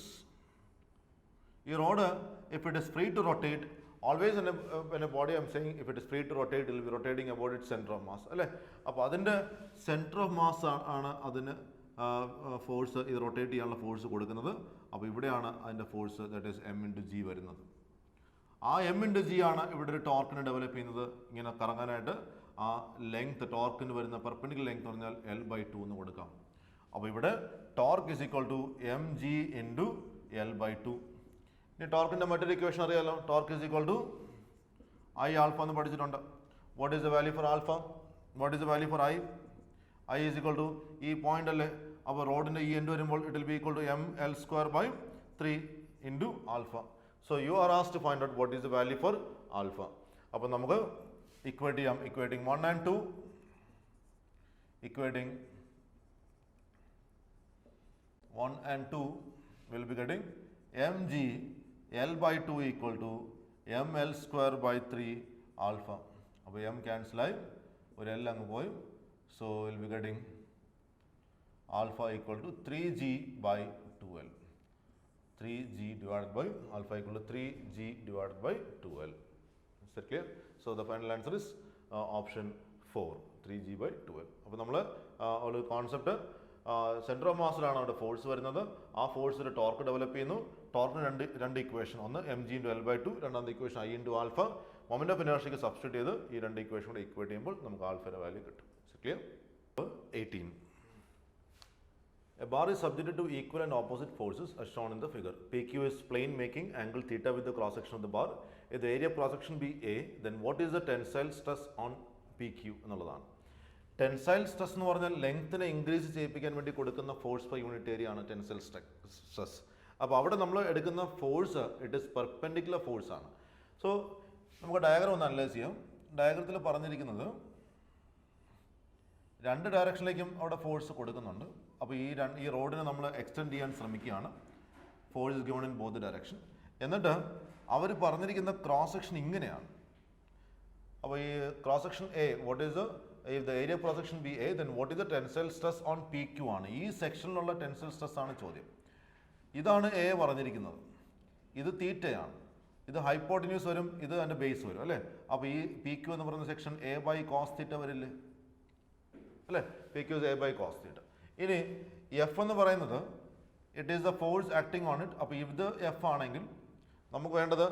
ഈ road if it is free to rotate, always when a body I'm saying if it is free to rotate, it will be rotating about its center of mass അല്ലേ. അപ്പോൾ അതിൻ്റെ സെൻറ്റർ ഓഫ് മാസ് ആണ് അതിന് ഫോഴ്സ്, ഇത് റൊട്ടേറ്റ് ചെയ്യാനുള്ള ഫോഴ്സ് കൊടുക്കുന്നത്. അപ്പോൾ ഇവിടെയാണ് അതിൻ്റെ force, that is m into g വരുന്നത്. ആ m into g ആണ് ഇവിടെ ഒരു ടോർക്കിനെ ഡെവലപ്പ് ചെയ്യുന്നത്. ഇങ്ങനെ കറങ്ങാനായിട്ട് ആ ലെങ്ത്, ടോർക്കിന് വരുന്ന പെർപെൻഡിക്കുലർ ലെങ്ത് പറഞ്ഞാൽ L by 2 എന്ന് കൊടുക്കാം. അപ്പോൾ ഇവിടെ torque is equal to mg into L by 2. ഇനി ടോർക്കിൻ്റെ മറ്റൊരു ഇക്വേഷൻ അറിയാമല്ലോ. Torque is equal to I alpha എന്ന് പഠിച്ചിട്ടുണ്ട്. What is the value for alpha? What is the value for I? I is equal to ഈ പോയിന്റ് അല്ലേ. അപ്പോൾ റോഡിൻ്റെ ഈ എൻഡ് വരുമ്പോൾ it will be equal to ml square by 3 into alpha. So you are asked to find out what is the value for alpha. അപ്പോൾ നമുക്ക് ഇക്വേറ്റ് ചെയ്യാം. Equating 1 and 2, equating 1 and 2 will be getting mg L by 2 equal to ml square by 3 alpha. അപ്പോൾ m cancel ആയി, ഒരു L അങ്ങ് പോയി. So we'll be getting alpha equal to 3g by 2l. 3g divided by alpha equal to 3g divided by 2l. Is that clear? So the final answer is option 4, 3g by 2l. അപ്പോൾ നമ്മൾ ഒരു കോൺസെപ്റ്റ്, സെൻറ്റർ ഓഫ് മാസിലാണ് അവിടെ ഫോഴ്സ് വരുന്നത്. ആ ഫോഴ്സിൽ ടോർക്ക് ഡെവലപ്പ് ചെയ്യുന്നു. ടോർക്കിന് രണ്ട് ഇക്വേഷൻ, ഒന്ന് mg ഇൻറ്റു L by 2, രണ്ടാമത്തെ equation I into alpha. Moment of ഇനേർഷ്യക്ക് സബ്സ്റ്റിറ്റ്യൂട്ട് ചെയ്ത് ഈ രണ്ട് ഇക്വേഷൻ കൂടെ ഇക്വേറ്റ് ചെയ്യുമ്പോൾ നമുക്ക് ആൽഫയുടെ വാല്യൂ കിട്ടും. Clear? 18. A bar is subjected to equal and opposite forces as shown in the figure. PQ is plane making angle theta with the cross section of the bar. If the area of cross section be A, then what is the tensile stress on PQ എന്നുള്ളതാണ്. ടെൻസൈൽ സ്ട്രെസ് എന്ന് പറഞ്ഞാൽ ലെങ്ത്തിനെ ഇൻക്രീസ് ചെയ്യിപ്പിക്കാൻ വേണ്ടി കൊടുക്കുന്ന ഫോഴ്സ് പെർ യൂണിറ്റ് ഏരിയ ആണ് ടെൻസൈൽ സ്ട്രെസ്. അപ്പോൾ അവിടെ നമ്മൾ എടുക്കുന്ന force it is perpendicular force ആണ്. സോ നമുക്ക് ഡയഗ്രാം ഒന്ന് അനലൈസ് ചെയ്യാം. ഡയഗ്രത്തിൽ പറഞ്ഞിരിക്കുന്നത് രണ്ട് ഡയറക്ഷനിലേക്കും അവിടെ ഫോഴ്സ് കൊടുക്കുന്നുണ്ട്. അപ്പോൾ ഈ റോഡിനെ നമ്മൾ എക്സ്റ്റെൻഡ് ചെയ്യാൻ ശ്രമിക്കുകയാണ്. Force is given in both direction. എന്നിട്ട് അവർ പറഞ്ഞിരിക്കുന്ന ക്രോസ് സെക്ഷൻ ഇങ്ങനെയാണ്. അപ്പോൾ ഈ cross section A, what is if the area of cross section be A, then what is the tensile stress on PQ ആണ്. ഈ സെക്ഷനിലുള്ള ടെൻസൈൽ സ്ട്രെസ് ആണ് ചോദ്യം. ഇതാണ് എ പറഞ്ഞിരിക്കുന്നത്. ഇത് തീറ്റയാണ്. ഇത് ഹൈപ്പോട്ടിന്യൂസ് വരും, ഇത് അതിൻ്റെ ബേസ് വരും അല്ലേ. അപ്പോൾ ഈ PQ എന്ന് പറയുന്ന section A by cos theta വരില്ലേ അല്ലേ. PQ is A by cos theta. ഇനി F എന്ന് പറയുന്നത് it is the force acting on it. അപ്പോൾ ഇത് F ആണെങ്കിൽ നമുക്ക് വേണ്ടത്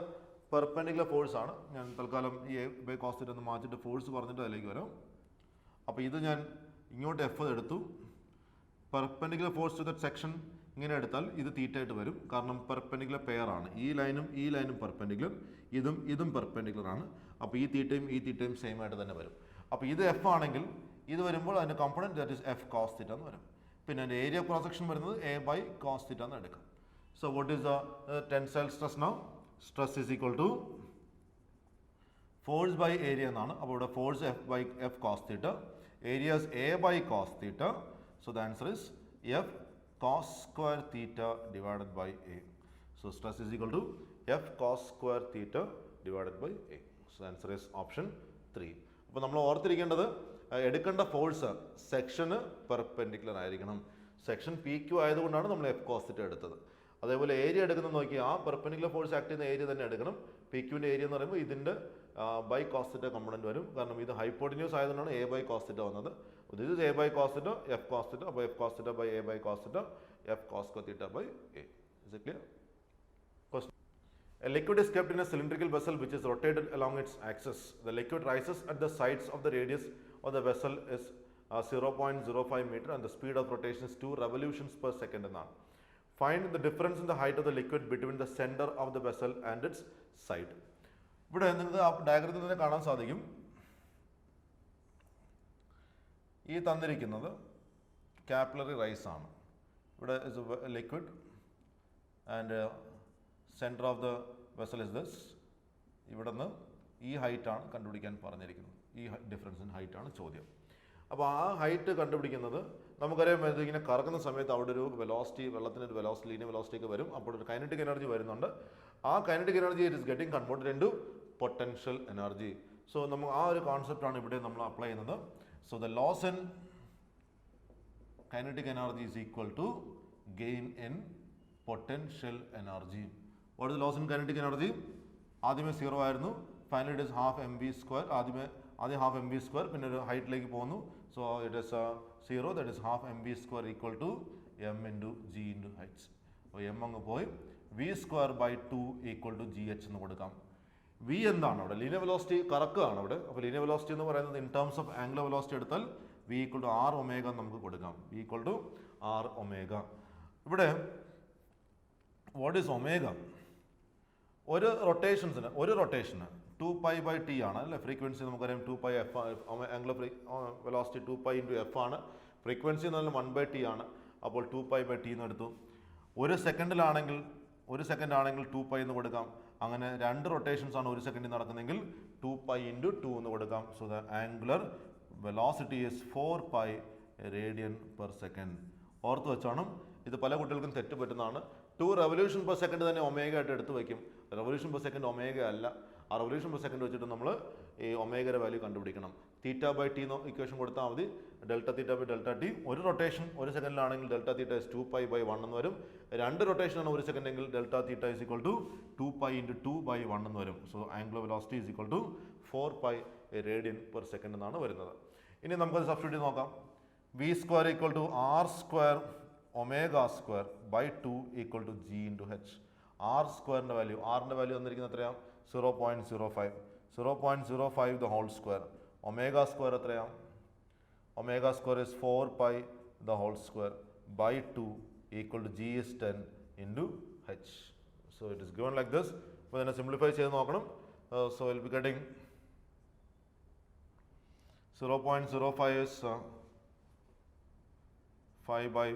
പെർപെൻഡിക്കുലർ ഫോഴ്സ് ആണ്. ഞാൻ തൽക്കാലം ഈ A by cos theta ഒന്ന് മാറ്റിയിട്ട് ഫോഴ്സ് പറഞ്ഞിട്ട് അതിലേക്ക് വരാം. അപ്പോൾ ഇത് ഞാൻ ഇങ്ങോട്ട് F എടുത്തു. Perpendicular force to that section ഇങ്ങനെ എടുത്താൽ ഇത് തീറ്റയായിട്ട് വരും. കാരണം പെർപെൻഡിക്കുലർ പെയർ ആണ്. ഈ ലൈനും പെർപെൻഡിക്കുലർ, ഇതും പെർപെൻഡിക്കുലർ ആണ്. അപ്പോൾ ഈ തീറ്റയും സെയിം ആയിട്ട് തന്നെ വരും. അപ്പോൾ ഇത് F ആണെങ്കിൽ ഇത് വരുമ്പോൾ അതിൻ്റെ component that is F cos theta എന്ന് വരും. പിന്നെ അതിൻ്റെ ഏരിയ ക്രോസ് സെക്ഷൻ വരുന്നത് A by cos theta എന്ന് എടുക്കാം. So what is the tensile stress now? Stress is equal to force by area എന്നാണ്. അപ്പോൾ ഇവിടെ force F cos theta, area is A by cos theta. So the answer is F cos square theta divided by A. So stress is equal to F cos square theta divided by A. So the answer is option 3. അപ്പോൾ നമ്മൾ ഓർത്തിരിക്കേണ്ടത് എടുക്കേണ്ട ഫോഴ്സ് സെക്ഷന് പെർപെൻഡിക്കുലർ ആയിരിക്കണം. സെക്ഷൻ PQ ആയതുകൊണ്ടാണ് നമ്മൾ F cos theta എടുത്തത്. അതേപോലെ ഏരിയ എടുക്കുന്നത് നോക്കി, ആ പെർപെൻഡിക്കുലർ ഫോഴ്സ് ആക്ട് ചെയ്യുന്ന ഏരിയ തന്നെ എടുക്കണം. PQൻ്റെ ഏരിയ എന്ന് പറയുമ്പോൾ ഇതിൻ്റെ ബൈ cos theta കമ്പണൻറ്റ് വരും. കാരണം ഇത് ഹൈപ്പോട്ടിന്യൂസ് ആയതുകൊണ്ടാണ് A by cos theta വന്നത്. This is A by cos theta, F cos theta. അപ്പോൾ F cos theta by A by cos theta, F cos theta by A. Is it clear? Question. A liquid is kept in a cylindrical vessel which is rotated along its axis. The liquid rises at the sides of the radius of the vessel is 0.05 meter and the speed of rotation is 2 revolutions per second എന്നാണ്. Find the difference in the height of the liquid between the center of the vessel and its side. ഇവിടെ നിങ്ങൾക്ക് ആ ഡയഗ്രത്തിൽ തന്നെ കാണാൻ സാധിക്കും. ഈ തന്നിരിക്കുന്നത് capillary rise ആണ്. ഇവിടെ is a liquid and center of the vessel is this. ഇവിടെ നിന്ന് ഈ ഹൈറ്റാണ് കണ്ടുപിടിക്കാൻ പറഞ്ഞിരിക്കുന്നത്. ഈ ഡിഫറൻസ് ഇൻ ഹൈറ്റാണ് ചോദ്യം. അപ്പോൾ ആ ഹൈറ്റ് കണ്ടുപിടിക്കുന്നത് നമുക്കറിയാം, ഇതിങ്ങനെ കറങ്ങുന്ന സമയത്ത് അവിടെ ഒരു വെലോസിറ്റി, വെള്ളത്തിൻ്റെ ഒരു വെലോസിറ്റി, ലീനിയർ വെലോസിറ്റി ഒക്കെ വരും. അപ്പോൾ ഒരു കൈനറ്റിക് എനർജി വരുന്നുണ്ട്. ആ kinetic energy it is getting converted into potential energy. So നമ്മൾ ആ ഒരു കോൺസെപ്റ്റാണ് ഇവിടെ നമ്മൾ അപ്ലൈ ചെയ്യുന്നത്. So the loss in kinetic energy is equal to gain in potential energy. What is the loss in kinetic energy? ആദ്യമേ 0 ആയിരുന്നു. Finally it is half M V square. ആദ്യം ഹാഫ് എം വി സ്ക്വയർ, പിന്നെ ഒരു ഹൈറ്റിലേക്ക് പോകുന്നു. So it is 0, that is half M V square equal to M into G into heights. അപ്പോൾ എം അങ്ങ് പോയി V square by 2 equal to G H എന്ന് കൊടുക്കാം. വി എന്താണ് അവിടെ? ലീനിയർ വെലോസിറ്റി കറക്കുകയാണ് അവിടെ. അപ്പോൾ ലീനിയർ വെലോസിറ്റി എന്ന് പറയുന്നത് in terms of angular velocity എടുത്താൽ v equal to r omega നമുക്ക് കൊടുക്കാം. V equal to r omega. ഇവിടെ വാട്ട് ഈസ് ഒമേഗ? ഒരു റൊട്ടേഷന് 2 പൈ ബൈ ടി ആണ് അല്ലേ? ഫ്രീക്വൻസി നമുക്കറിയാം 2 pi F, angular velocity 2 pi into F ആണ്. ഫ്രീക്വൻസി എന്ന് പറഞ്ഞാൽ 1 ബൈ ടി ആണ്. അപ്പോൾ 2 പൈ ബൈ ടി എന്ന് എടുത്തു. ഒരു സെക്കൻഡ് ആണെങ്കിൽ 2 പൈ എന്ന് കൊടുക്കാം. അങ്ങനെ 2 റൊട്ടേഷൻസ് ആണ് ഒരു സെക്കൻഡിൽ നടക്കുന്നതെങ്കിൽ 2 പൈ ഇൻറ്റു 2 എന്ന് കൊടുക്കാം. So the angular velocity is 4 pi radian per second. ഓർത്ത് വെച്ചോണം, ഇത് പല കുട്ടികൾക്കും തെറ്റ് പറ്റുന്നതാണ്. 2 revolution per second തന്നെ ഒമേഗ ആയിട്ട് എടുത്ത് വയ്ക്കും. revolution per second ഒമേഗ അല്ല. ആ revolution per second വെച്ചിട്ട് നമ്മൾ ഈ ഒമേഗയുടെ വാല്യൂ കണ്ടുപിടിക്കണം. തീറ്റ ബൈ ടി എന്ന് ഇക്വേഷൻ കൊടുത്താൽ മതി. Delta theta by delta t. ഒരു റൊട്ടേഷൻ ഒരു സെക്കൻഡിലാണെങ്കിൽ delta theta is 2 pi by 1 എന്ന് വരും. 2 റൊട്ടേഷനാണ് ഒരു സെക്കൻഡെങ്കിൽ delta theta is equal to 2 pi into 2 by 1 എന്ന് വരും. So angular velocity is equal to 4 pi radian per second എന്നാണ് വരുന്നത്. ഇനി നമുക്കത് സബ്സ്റ്റിറ്റ്യൂട്ട് നോക്കാം. V square equal to R square omega square by 2 equal to G into h. R സ്ക്വയറിൻ്റെ വാല്യൂ, ആറിൻ്റെ വാല്യൂ തന്നിരിക്കുന്നത് എത്രയാണ്? 0.05. 0.05 the whole square. Omega square എത്രയാണ്? Omega square is 4 pi the whole square by 2 equal to g is 10 into h. So it is given like this. അപ്പോൾ ഇതിനെ സിംപ്ലിഫൈ ചെയ്ത് നോക്കണം. So will be getting 0.05 is 5 by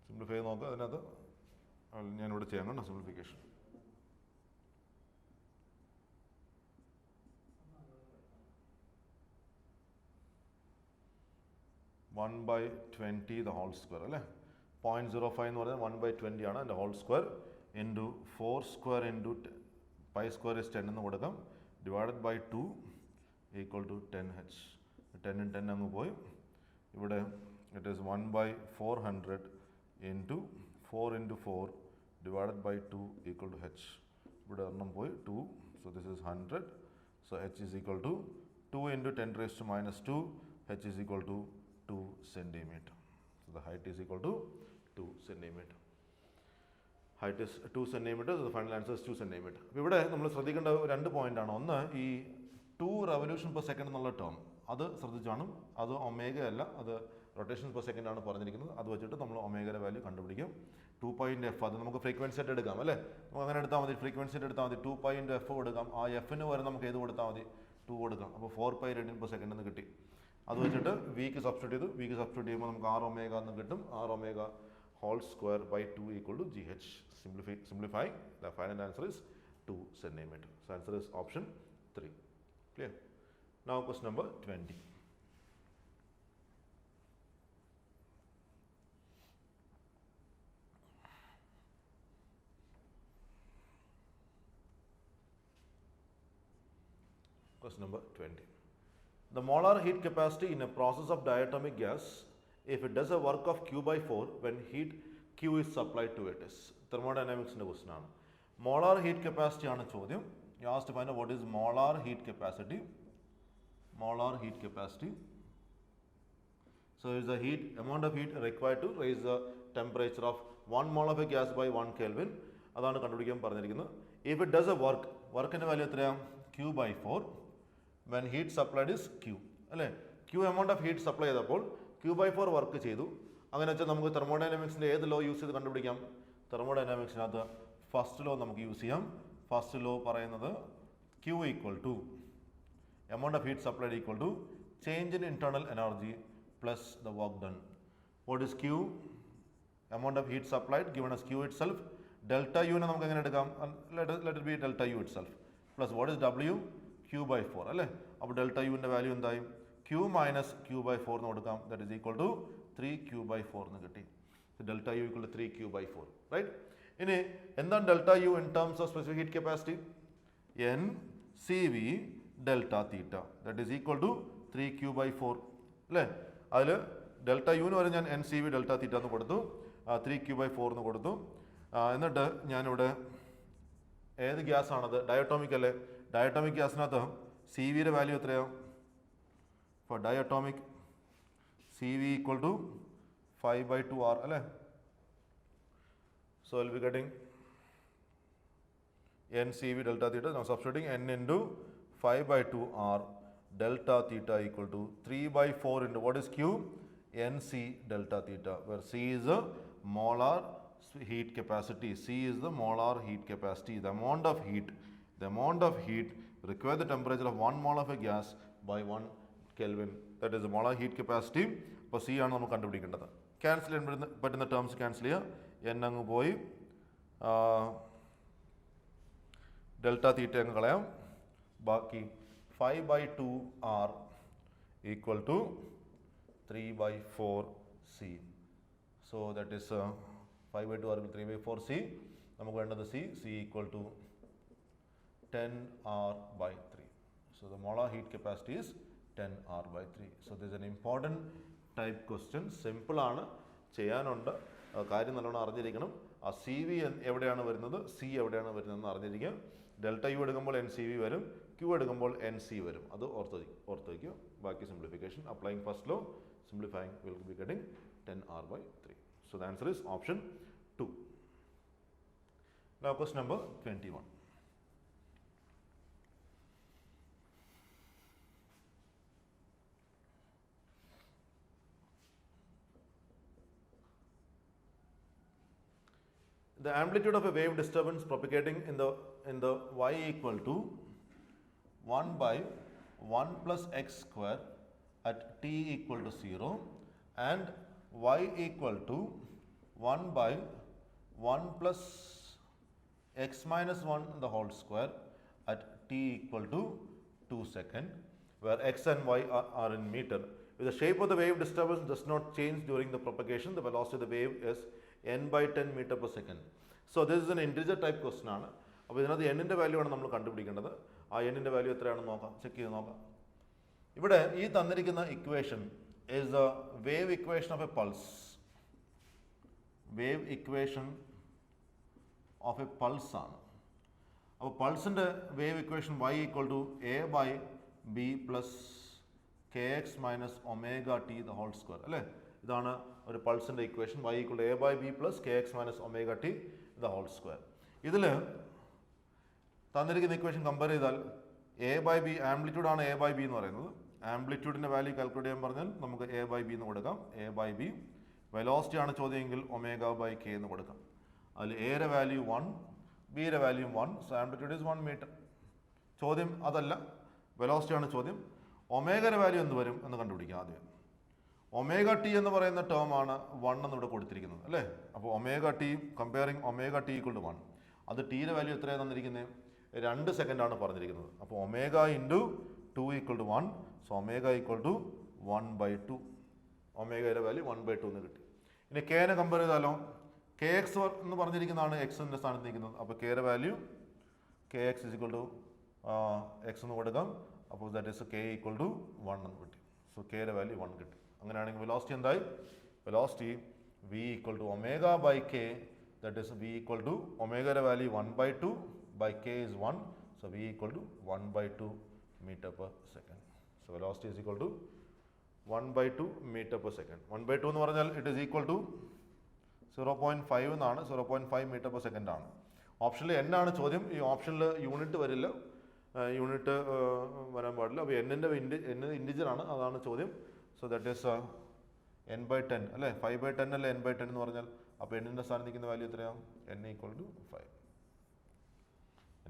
simplify ചെയ്ത് നോക്കുക. അതിനകത്ത് ഞാനിവിടെ ചെയ്യാൻ കണ്ടോ സിംപ്ലിഫിക്കേഷൻ. 1/20 the whole square അല്ലേ? 0.05 എന്ന് പറഞ്ഞാൽ 1/20 ആണ് അതിൻ്റെ whole square into 4 square into pi square is 10 എന്ന് കൊടുക്കാം. Divided by 2 equal to 10h. 10 10 അങ്ങ് പോയി. ഇവിടെ it is 1/400 into 4 into 4 divided by 2 equal to h. ഇവിടെ ഒരെണ്ണം പോയി 2. So this is 100. So h is equal to 2 into 10⁻². h is equal to 2 centimeter. So the height is equal to 2 centimeter. Height is 2 centimeter. So the final answer is 2 centimeter. ഇവിടെ നമ്മൾ ശ്രദ്ധിക്കേണ്ട രണ്ട് പോയിന്റ് ആണ്. ഒന്ന് ഈ 2 revolution per second എന്നുള്ള ടേം അത് ശ്രദ്ധിച്ചാണ്. അത് ഒമേഗ അല്ല, അത് റൊട്ടേഷൻ പെർ സെക്കൻഡ് ആണ് പറഞ്ഞിരിക്കുന്നത്. അത് വെച്ചിട്ട് നമ്മൾ ഒമേഗയുടെ വാല്യൂ കണ്ടുപിടിക്കും. 2π/f അത് നമുക്ക് ഫ്രീക്വൻസി ആയിട്ട് എടുക്കാം അല്ലേ? നമുക്ക് അങ്ങനെ എടുത്താൽ മതി. ഫ്രീക്വൻസി ആയിട്ട് എടുത്താൽ മതി. 2π/f കൊടുക്കാം. ആ എഫിന് വരെ നമുക്ക് ഏത് കൊടുത്താൽ മതി? 2 കൊടുക്കാം. അപ്പോൾ 4π radian per second എന്ന് കിട്ടി. അത് വെച്ചിട്ട് വിക്ക് സബ്സ്റ്റിറ്റ്യൂട്ട് ചെയ്തു. വിക്ക് സബ്സ്റ്റിറ്റ്യൂട്ട് ചെയ്യുമ്പോൾ നമുക്ക് ആർ ഒമേഗ എന്ന് കിട്ടും. R omega whole square by 2 equal to G H. Simplify the final answer is 2 centimeter. So answer is option 3. Clear? Now question number 20. Question number 20. The molar heat capacity in a process of diatomic gas, if it does a work of Q/4 when heat Q is supplied to it, is thermodynamics question ആണ്. Molar heat capacity ആണ് ചോദ്യം. You asked to find out what is molar heat capacity. Molar heat capacity. So is the amount of heat required to raise the temperature of 1 mole of a gas by 1 Kelvin. അതാണ് കണ്ടുപിടിക്കാൻ പറഞ്ഞിരിക്കുന്നത്. If it does a വർക്കിൻ്റെ വാല്യൂ എത്രയാണ്? Q by 4 when heat supplied is Q അല്ലേ? Q amount of heat supply ചെയ്തപ്പോൾ Q by 4 വർക്ക് ചെയ്തു. അങ്ങനെ വെച്ചാൽ നമുക്ക് തെർമോഡൈനാമിക്സിൻ്റെ ഏത് ലോ യൂസ് ചെയ്ത് കണ്ടുപിടിക്കാം? തെർമോഡൈനാമിക്സിനകത്ത് ഫസ്റ്റ് ലോ നമുക്ക് യൂസ് ചെയ്യാം. ഫസ്റ്റ് ലോ പറയുന്നത് Q equal to amount of heat supplied equal to change in internal energy plus the work done. What is Q? Amount of heat supplied given as Q itself. Delta U നെ നമുക്ക് എങ്ങനെ എടുക്കാം? Let it be delta U itself. Plus what is W? Q by 4 അല്ലേ? അപ്പോൾ ഡെൽറ്റ യുവിൻ്റെ വാല്യൂ എന്തായും? Q minus Q by 4 എന്ന് കൊടുക്കാം. That is equal to 3Q by 4 എന്ന് കിട്ടി. Delta U equal to 3Q by 4. Right? ഇനി എന്താണ് delta U in terms of specific heat capacity? NCV delta theta. That is equal to 3Q by 4. അല്ലേ? അതിൽ ഡെൽറ്റ യുവിന് വരെ ഞാൻ NCV ഡെൽറ്റ തീറ്റ എന്ന് കൊടുത്തു, 3Q by 4 എന്ന് കൊടുത്തു. എന്നിട്ട് ഞാനിവിടെ ഏത് ഗ്യാസാണത്? ഡയറ്റോമിക് അല്ലേ? ഡയറ്റോമിക് ഗ്യാസിനകത്ത് സി വിയുടെ വാല്യൂ എത്രയാണ്? For diatomic CV equal to 5 by 2R അല്ലേ? So I'll be getting NCV delta theta. Now substituting N into 5 by 2R delta theta equal to 3 by 4 into what is Q? NC delta theta, where C is the molar heat capacity. C is the molar heat capacity. The amount of heat require the temperature of 1 mole of a gas by 1 Kelvin. That is the molar heat capacity. അപ്പോൾ C ആണ് നമുക്ക് കണ്ടുപിടിക്കേണ്ടത്. ക്യാൻസൽ ചെയ്യാൻ പറ്റുന്ന ടേംസ് ക്യാൻസൽ ചെയ്യുക. N അങ്ങ് പോയി, ഡെൽറ്റ തീറ്റ അങ്ങ് കളയാം. ബാക്കി 5 by 2R equal to 3 by 4C. So that is 5 by 2R equal to 3 by 4C. നമുക്ക് വേണ്ടത് C equal to 10R by 3. So the molar heat capacity is 10R by 3. So this is an important type question. Simple ആണ്, ചെയ്യാനുണ്ട്, കാര്യം നല്ലോണം അറിഞ്ഞിരിക്കണം. ആ CV എവിടെയാണ് വരുന്നത്, C എവിടെയാണ് വരുന്നതെന്ന് അറിഞ്ഞിരിക്കുക. ഡെൽറ്റ യു എടുക്കുമ്പോൾ NCV വരും, Q എടുക്കുമ്പോൾ NC വരും. അത് ഓർത്ത് വയ്ക്കുക. ബാക്കി simplification applying first law, simplifying will be getting 10R by 3. So the answer is option 2. Now question number 21. The amplitude of a wave disturbance propagating in the y equal to 1 by 1 plus x square at t equal to 0 and y equal to 1 by 1 plus x minus 1 the whole square at t equal to 2 seconds, where x and y are in meter. If the shape of the wave disturbance does not change during the propagation, the velocity of the wave is n by 10 meter per second. So this is an integer type question ആണ്. അപ്പോൾ ഇതിനകത്ത് n-ൻ്റെ വാല്യൂ ആണ് നമ്മൾ കണ്ടുപിടിക്കേണ്ടത്. ആ n-ൻ്റെ വാല്യൂ എത്രയാണെന്ന് നോക്കാം, ചെക്ക് ചെയ്ത് നോക്കാം. ഇവിടെ ഈ തന്നിരിക്കുന്ന equation is the wave equation of a pulse. Wave equation of a pulse ആണ്. അപ്പോൾ പൾസിൻ്റെ wave equation y equal to a by b plus kx minus omega t the whole square അല്ലേ? ഇതാണ് ഒരു പൾസിൻ്റെ equation. y equal to a by b plus kx minus omega t the whole square. ഇതിൽ തന്നിരിക്കുന്ന ഇക്വേഷൻ കമ്പയർ ചെയ്താൽ a by b ആംപ്ലിറ്റ്യൂഡ് ആണ് a by b എന്ന് പറയുന്നത്. ആംപ്ലിറ്റ്യൂഡിൻ്റെ വാല്യൂ കാൽക്കുലേറ്റ് ചെയ്യാൻ പറഞ്ഞാൽ നമുക്ക് a by b എന്ന് കൊടുക്കാം. a by b വെലോസിറ്റി ആണ് ചോദ്യമെങ്കിൽ ഒമേഗ ബൈ കെ എന്ന് കൊടുക്കാം. അതിൽ എയുടെ വാല്യൂ 1, ബിയുടെ value 1. So amplitude is 1 metre. ചോദ്യം അതല്ല, വെലോസിറ്റി ആണ് ചോദ്യം. ഒമേഗയുടെ വാല്യൂ എന്ത് വരും എന്ന് കണ്ടുപിടിക്കാം ആദ്യം. ഒമേഗ ടി എന്ന് പറയുന്ന ടേം ആണ് 1 എന്നിവിടെ കൊടുത്തിരിക്കുന്നത് അല്ലേ? അപ്പോൾ omega T comparing omega T equal to 1. അത് ടിയുടെ വാല്യൂ എത്രയാണ് തന്നിരിക്കുന്നത്? 2 സെക്കൻഡാണ് പറഞ്ഞിരിക്കുന്നത്. അപ്പോൾ omega into 2 equal to 1. So omega equal to 1/2. ഒമേഗയുടെ വാല്യൂ 1/2 എന്ന് കിട്ടി. ഇനി കെനെ കമ്പയർ ചെയ്താലോ, കെ എക്സ് എന്ന് പറഞ്ഞിരിക്കുന്നതാണ് എക്സിൻ്റെ സ്ഥാനത്ത് നിൽക്കുന്നത്. അപ്പോൾ കെയുടെ value k x is equal to x എന്ന് കൊടുക്കാം. അപ്പോൾ that is k equal to 1 എന്ന് കിട്ടി. സോ കെയുടെ വാല്യൂ 1 കിട്ടി. അങ്ങനെയാണെങ്കിൽ വെലോസിറ്റി എന്തായി? Velocity v equal to omega by k, that is v equal to ഒമേഗയുടെ value 1/2 by k is 1. So v equal to 1/2 metre per second. So velocity is equal to 1/2 metre per second. 1/2 എന്ന് പറഞ്ഞാൽ ഇറ്റ് ഈസ് ഈക്വൽ ടു 0.5 എന്നാണ്, 0.5 മീറ്റർ പെർ സെക്കൻഡ് ആണ്. ഓപ്ഷനിൽ n ആണ് ചോദ്യം. ഈ ഓപ്ഷനിൽ യൂണിറ്റ് വരില്ല, യൂണിറ്റ് വരാൻ പാടില്ല. അപ്പോൾ n ഇൻറ്റിജർ ആണ്, അതാണ് ചോദ്യം. സോ ദാറ്റ് ഈസ് n/10 അല്ലേ, 5/10 അല്ലേ n/10 എന്ന് പറഞ്ഞാൽ. അപ്പോൾ n-ൻ്റെ സ്ഥാനത്ത് നിൽക്കുന്ന വാല്യൂ എത്രയാണ്? n equal to 5.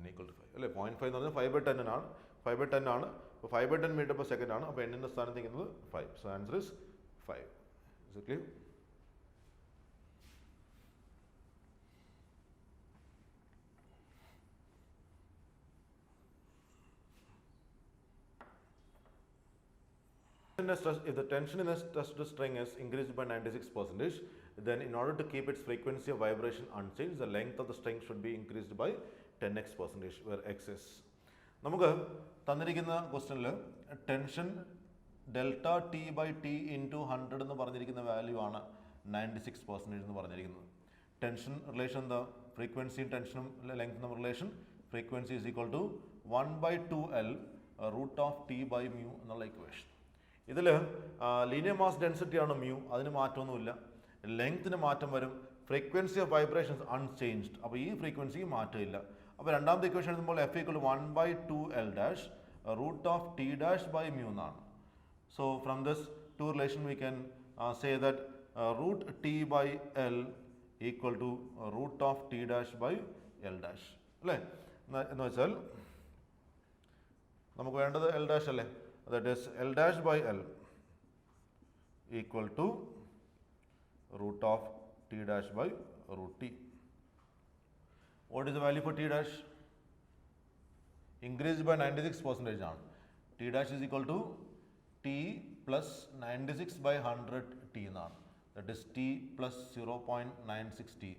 n equal to 5 അല്ലേ. 0.5 എന്ന് പറഞ്ഞാൽ 5/10 ആണ്, 5/10 ആണ്. അപ്പോൾ 5/10 മീറ്റർ പെർ സെക്കൻഡ് ആണ്. അപ്പോൾ n-ൻ്റെ സ്ഥാനത്ത് നിൽക്കുന്നത് 5. So answer is 5. Is it clear? If the tension in a stressed string is increased by 96%, then in order to keep its frequency of vibration unchanged, the length of the string should be increased by 10x%, where x is. നമുക്ക് തന്നിരിക്കുന്ന ക്വസ്റ്റ്യനിൽ tension delta T by T into 100 എന്ന് പറഞ്ഞിരിക്കുന്ന വാല്യൂ ആണ് 96% എന്ന് പറഞ്ഞിരിക്കുന്നത്. ടെൻഷൻ റിലേഷൻ എന്താ? ഫ്രീക്വൻസിയും ടെൻഷനും ലെങ്ത് തമ്മിൽ relation frequency is equal to 1/2L root of T by mu എന്നുള്ള ഇക്വേഷൻ. ഇതിൽ ലീനിയർ മാസ് ഡെൻസിറ്റി ആണ് മ്യൂ, അതിന് മാറ്റമൊന്നുമില്ല. ലെങ്ത്തിന് മാറ്റം വരും. ഫ്രീക്വൻസി ഓഫ് വൈബ്രേഷൻസ് അൺചേഞ്ച്ഡ്, അപ്പോൾ ഈ ഫ്രീക്വൻസിക്ക് മാറ്റമില്ല. അപ്പോൾ രണ്ടാമത്തെ ഇക്വേഷൻ എഴുതുമ്പോൾ F equal 1/2L dash root of T dash by mu എന്നാണ്. So from this two relation we can say that root T by L equal to root of T dash by L dash അല്ലേ. എന്ന് വെച്ചാൽ നമുക്ക് വേണ്ടത് എൽ ഡാഷ് അല്ലേ. That is L dash by L equal to root of T dash by root T. What is the value for T dash? Increased by 96% ആണ്. T dash is equal to T plus 96 by 100 T എന്നാണ്. That is T plus 0.96 T,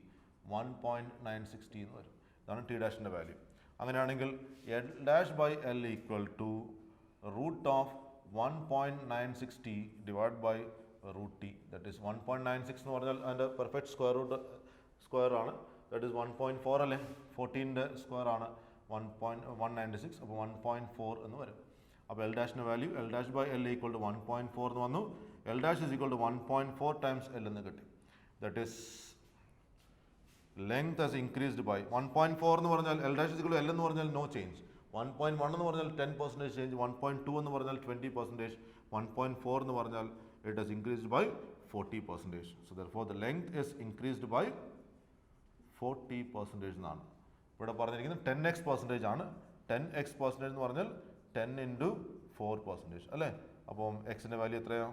1.96 T എന്ന് വരും. ഇതാണ് T dash ൻ്റെ വാല്യൂ. അങ്ങനെയാണെങ്കിൽ L dash by L equal to root of 1.96 t divided by root t, that is 1.96 എന്ന് പറഞ്ഞാൽ അതിൻ്റെ പെർഫെക്റ്റ് സ്ക്വയർ ആണ്. ദാറ്റ് ഈസ് 1.4 അല്ലേ, 14ൻ്റെ സ്ക്വയർ ആണ് 1.196, അപ്പോൾ 1.4 എന്ന് വരും. അപ്പോൾ എൽ ഡാഷിൻ്റെ value L dash by L equal to 1.4 എന്ന് വന്നു. L dash is equal to 1.4 times L എന്ന് കിട്ടി. That is length has increased by 1.4 എന്ന് പറഞ്ഞാൽ L dash is equal to L എന്ന് പറഞ്ഞാൽ നോ ചേഞ്ച്. 1.1 എന്ന് പറഞ്ഞാൽ 10% ചേഞ്ച്, 1.2 എന്ന് പറഞ്ഞാൽ 20%, 1.4 എന്ന് പറഞ്ഞാൽ it has increased by 40%. So therefore the length is increased by 40% എന്നാണ്. ഇവിടെ പറഞ്ഞിരിക്കുന്നത് 10x% ആണ്. 10x% എന്ന് പറഞ്ഞാൽ 10 into 4% അല്ലേ. അപ്പം എക്സിൻ്റെ വാല്യൂ എത്രയോ?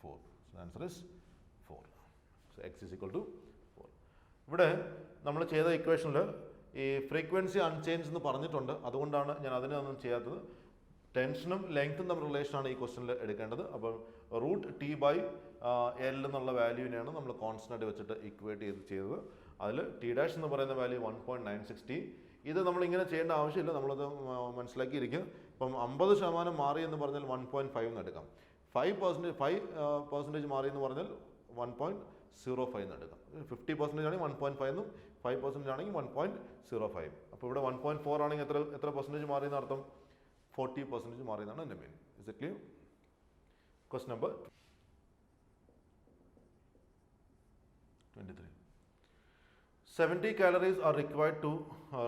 4. So answer is 4. So x is equal to 4. ഇവിടെ നമ്മൾ ചെയ്ത ഇക്വേഷനിൽ ഈ ഫ്രീക്വൻസി അൺചേഞ്ച് എന്ന് പറഞ്ഞിട്ടുണ്ട്, അതുകൊണ്ടാണ് ഞാൻ അതിനൊന്നും ചെയ്യാത്തത്. ടെൻഷനും ലെങ്ത്തും തമ്മിൽ റിലേഷനാണ് ഈ ക്വസ്റ്റനിൽ എടുക്കേണ്ടത്. അപ്പോൾ റൂട്ട് ടി ബൈ എൽ എന്നുള്ള വാല്യൂവിനെയാണ് നമ്മൾ കോൺസ്റ്റൻ്റ് വെച്ചിട്ട് ഇക്വേറ്റ് ചെയ്തത്. അതിൽ ടി ഡാഷ് എന്ന് പറയുന്ന വാല്യൂ 1.96 t. ഇത് നമ്മളിങ്ങനെ ചെയ്യേണ്ട ആവശ്യമില്ല, നമ്മളത് മനസ്സിലാക്കിയിരിക്കുക. ഇപ്പം 50% മാറി എന്ന് പറഞ്ഞാൽ 1.5 എന്ന് എടുക്കാം. 5% മാറി എന്ന് പറഞ്ഞാൽ 1.05 എന്ന് എടുക്കാം. 50% ആണെങ്കിൽ 1.5 എന്നും 5% ആണെങ്കിൽ 1.05. അപ്പോൾ ഇവിടെ 1.4 ആണെങ്കിൽ എത്ര പെർസെൻറ്റേജ് മാറി എന്ന് അർത്ഥം? 40% മാറി എന്നാണ് എൻ്റെ meaning. Is it clear? Question number 23. 70 calories are required to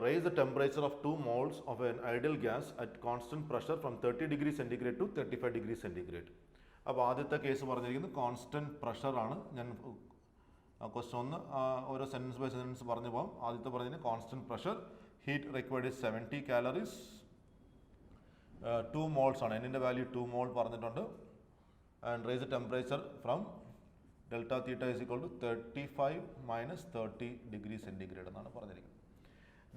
raise the temperature of 2 moles of an ideal gas at constant pressure from 30 degrees centigrade to 35 degrees centigrade. അപ്പോൾ ആദ്യത്തെ കേസ് പറഞ്ഞിരിക്കുന്നത് കോൺസ്റ്റൻറ്റ് പ്രഷറാണ്. ഞാൻ ക്വസ്റ്റ്യൻ ഒന്ന് ഓരോ സെൻറ്റൻസ് ബൈ സെൻറ്റൻസ് പറഞ്ഞു പോകാം. ആദ്യത്തെ പറഞ്ഞതിന് constant pressure, heat required is 70 calories, 2 moles ആണ്. എന്നിൻ്റെ വാല്യൂ 2 mole പറഞ്ഞിട്ടുണ്ട്. And raise the temperature from delta theta is equal to 35 minus 30 degrees centigrade എന്നാണ് പറഞ്ഞിരിക്കുന്നത്.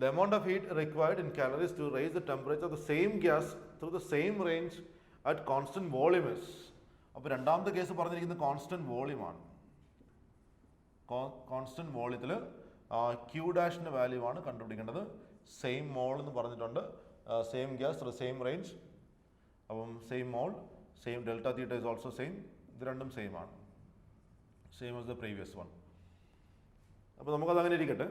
The amount of heat required in calories to raise the temperature of the same gas through the same range at constant volume is. അപ്പോൾ രണ്ടാമത്തെ കേസ് പറഞ്ഞിരിക്കുന്നത് കോൺസ്റ്റൻറ്റ് വോളിയമാണ്. കോൺസ്റ്റൻറ്റ് വോളിയത്തിൽ ക്യൂ ഡാഷിൻ്റെ വാല്യൂ ആണ് കണ്ടുപിടിക്കേണ്ടത്. സെയിം മോൾ എന്ന് പറഞ്ഞിട്ടുണ്ട്. സെയിം ഗ്യാസ് സെയിം റേഞ്ച്, അപ്പം same mole, same delta theta is also same. ഇത് രണ്ടും സെയിം ആണ്, same as the previous one. അപ്പോൾ നമുക്കത് അങ്ങനെ ഇരിക്കട്ടെ.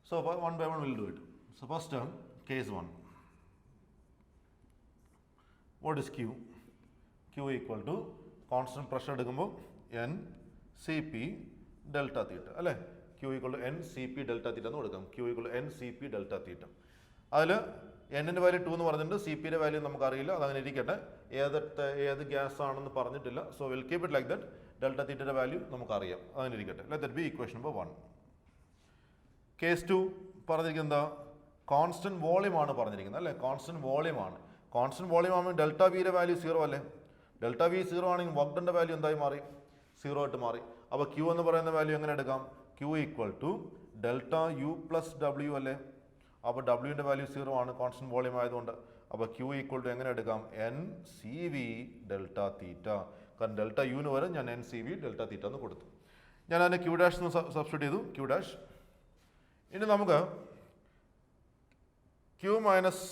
So one by one we'll do it. So first term, case 1. What is Q? Q equal to constant pressure എടുക്കുമ്പോൾ N CP delta theta അല്ലേ? Q equal to N CP delta theta എന്ന് കൊടുക്കാം. Q equal to N CP delta theta. അതിൽ N-ന്റെ വാല്യൂ 2 എന്ന് പറഞ്ഞിട്ടുണ്ട്, CP-യുടെ വാല്യൂ നമുക്കറിയില്ല, അതങ്ങനെ ഇരിക്കട്ടെ. ഏത് ഗ്യാസ് ആണെന്ന് പറഞ്ഞിട്ടില്ല. So will keep it like that. Delta തീറ്റയുടെ വാല്യൂ നമുക്കറിയാം, അതങ്ങനെ ഇരിക്കട്ടെ. Let that B equation number 1. Case 2 പറഞ്ഞിരിക്കുന്നത് എന്താ? കോൺസ്റ്റന്റ് വോളിയം ആണ് പറഞ്ഞിരിക്കുന്നത് അല്ലേ? കോൺസ്റ്റന്റ് വോളിയം ആണ്. കോൺസ്റ്റന്റ് വോളിയം ആകുമ്പോൾ ഡെൽറ്റ വിയുടെ വാല്യൂ 0 അല്ലേ? ഡെൽറ്റ വി 0 ആണെങ്കിൽ വർക്ക് ഡന്റെ വാല്യൂ എന്തായി മാറി? 0 ആയിട്ട് മാറി. അപ്പോൾ Q എന്ന് പറയുന്ന വാല്യൂ എങ്ങനെ എടുക്കാം? Q equal to delta U plus W അല്ലേ? അപ്പോൾ ഡബ്ല്യുവിൻ്റെ വാല്യൂ 0 ആണ് കോൺസ്റ്റന്റ് വോളിയം ആയതുകൊണ്ട്. അപ്പോൾ Q ഈക്വൽ ടു എങ്ങനെ എടുക്കാം? N C V ഡെൽറ്റ തീറ്റ. കാരണം ഡെൽറ്റ യുവിന് വരെ ഞാൻ N C V ഡെൽറ്റ തീറ്റ എന്ന് കൊടുത്തു. ഞാൻ അതിനെ Q ഡാഷ് എന്ന് സബ്സ്റ്റിറ്റ്യൂട്ട് ചെയ്തു, Q ഡാഷ്. ഇനി നമുക്ക് Q മൈനസ്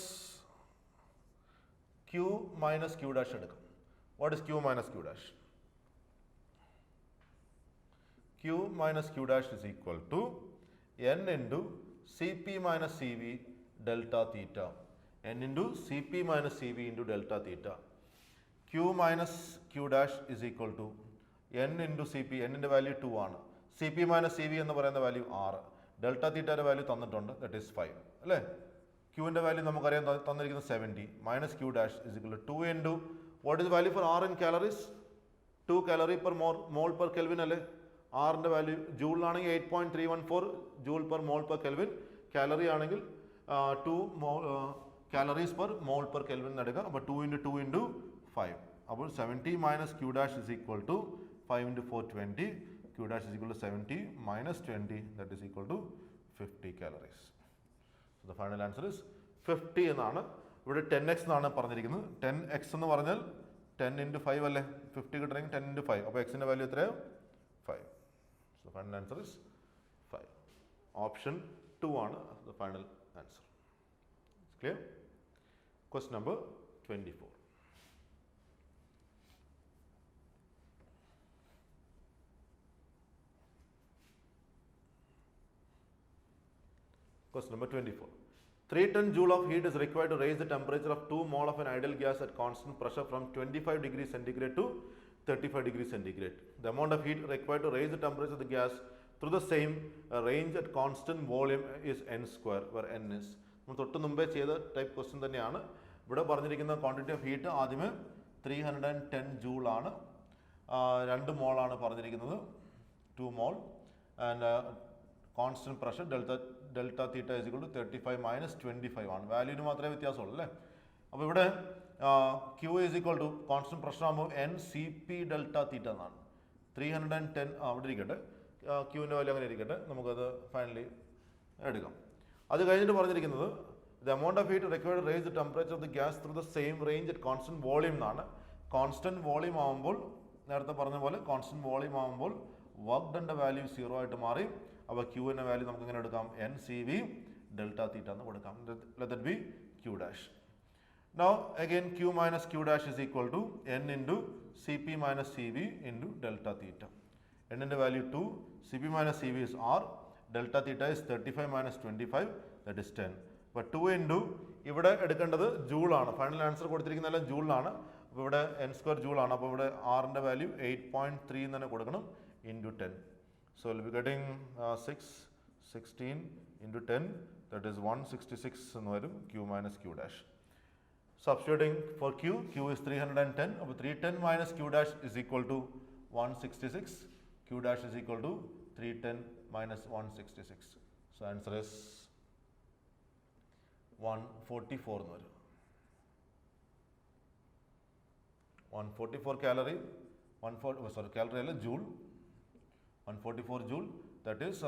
Q ഡാഷ് എടുക്കാം. What is Q minus Q dash? Q minus Q dash is equal to N into Cp minus Cv delta theta. N into Cp minus Cv into delta theta. Q minus Q dash is equal to N into Cp. N ന്റെ വാല്യൂ 2 ആണ്. Cp minus Cv എന്ന് പറയുന്ന വാല്യൂ 6. ഡെൽറ്റ തീറ്റയുടെ വാല്യൂ തന്നിട്ടുണ്ട്, ദറ്റ് ഈസ് 5 അല്ലേ? Qന്റെ വാല്യൂ നമുക്കറിയാം, തന്നിരിക്കുന്നത് 70. Minus Q dash is equal to 2 into what is the value for R in calories? 2 calorie per mole per Kelvin അല്ലേ? ആറിൻ്റെ വാല്യൂ ജൂളിലാണെങ്കിൽ 8.314 joule per mole per kelvin. Calorie ആണെങ്കിൽ 2 calories per mole per kelvin എന്ന് എടുക്കുക. അപ്പോൾ 2 into 2 into 5. അപ്പോൾ 70 minus Q dash is equal to 5 into 4 20. Q dash is equal to 70 minus 20, that is equal to 50 calories. So the final answer is 50 എന്നാണ്. ഇവിടെ 10x എന്നാണ് പറഞ്ഞിരിക്കുന്നത്. 10x എന്ന് പറഞ്ഞാൽ 10 into 5 അല്ലേ? 50 കിട്ടണമെങ്കിൽ 10 into 5. അപ്പോൾ എക്സിൻ്റെ വാല്യൂ എത്രയാണ്? 5. So the final answer is 5. Option 2 ആണ് the final answer. It's clear? Question number 24. Question number 24. 310 joule of heat is required to raise the temperature of 2 mole of an ideal gas at constant pressure from 25 degrees centigrade to 35 degrees centigrade. The amount of heat required to raise the temperature of the gas through the same range at constant volume is n square, where n is. നമ്മൾ തൊട്ട് മുമ്പേ ചെയ്ത ടൈപ്പ് ക്വസ്റ്റ്യൻ തന്നെയാണ്. ഇവിടെ പറഞ്ഞിരിക്കുന്ന ക്വാണ്ടിറ്റി ഓഫ് ഹീറ്റ് ആദ്യമേ 310 ജൂൾ ആണ്. 2 മോളാണ് പറഞ്ഞിരിക്കുന്നത്, 2 mole. And constant pressure delta theta is equal to 35 minus 25 ആണ്. വാല്യൂവിന് മാത്രമേ വ്യത്യാസമുള്ളൂ അല്ലേ? അപ്പോൾ ഇവിടെ Q is equal to constant pressure ആകുമ്പോൾ N CP ഡെൽറ്റ തീറ്റ എന്നാണ്. 310 അവിടെ ഇരിക്കട്ടെ, Qൻ്റെ വാല്യൂ അങ്ങനെ ഇരിക്കട്ടെ, നമുക്കത് ഫൈനലി എടുക്കാം. അത് കഴിഞ്ഞിട്ട് പറഞ്ഞിരിക്കുന്നത് the amount of heat required to raise the temperature of the gas through the same range at constant volume എന്നാണ്. കോൺസ്റ്റന്റ് വോളിയം ആകുമ്പോൾ നേരത്തെ പറഞ്ഞ പോലെ കോൺസ്റ്റന്റ് വോളിയം ആകുമ്പോൾ വർക്ക് ഡന്റെ വാല്യൂ 0 ആയിട്ട് മാറി. അപ്പോൾ Qൻ്റെ വാല്യൂ നമുക്ക് ഇങ്ങനെ എടുക്കാം, N CV ഡെൽറ്റ തീറ്റ എന്ന് കൊടുക്കാം. Let that be Q dash. Now again Q minus Q dash is equal to N into Cp minus Cv into delta theta. N ന്റെ value 2, Cp minus Cv is R, delta theta is 35 minus 25, that is 10. അപ്പോൾ 2 into ഇവിടെ എടുക്കേണ്ടത് ജൂളാണ്. Final answer കൊടുത്തിരിക്കുന്നതെല്ലാം ജൂളിലാണ്. അപ്പോൾ ഇവിടെ n സ്ക്വയർ ജൂളാണ്. അപ്പോൾ ഇവിടെ ആറിൻ്റെ വാല്യൂ 8.3 എന്ന് തന്നെ കൊടുക്കണം, into 10. So we'll be getting 16 into 10, that is 166 എന്ന് വരും, Q minus Q dash. Substituting for Q is 310. അപ്പോൾ 310 minus Q dash is equal to 166. Q dash is equal to 310 minus 166. So answer is 144 എന്ന് വരും. 144 calorie, calorie അല്ല, joule. 144 joule, that is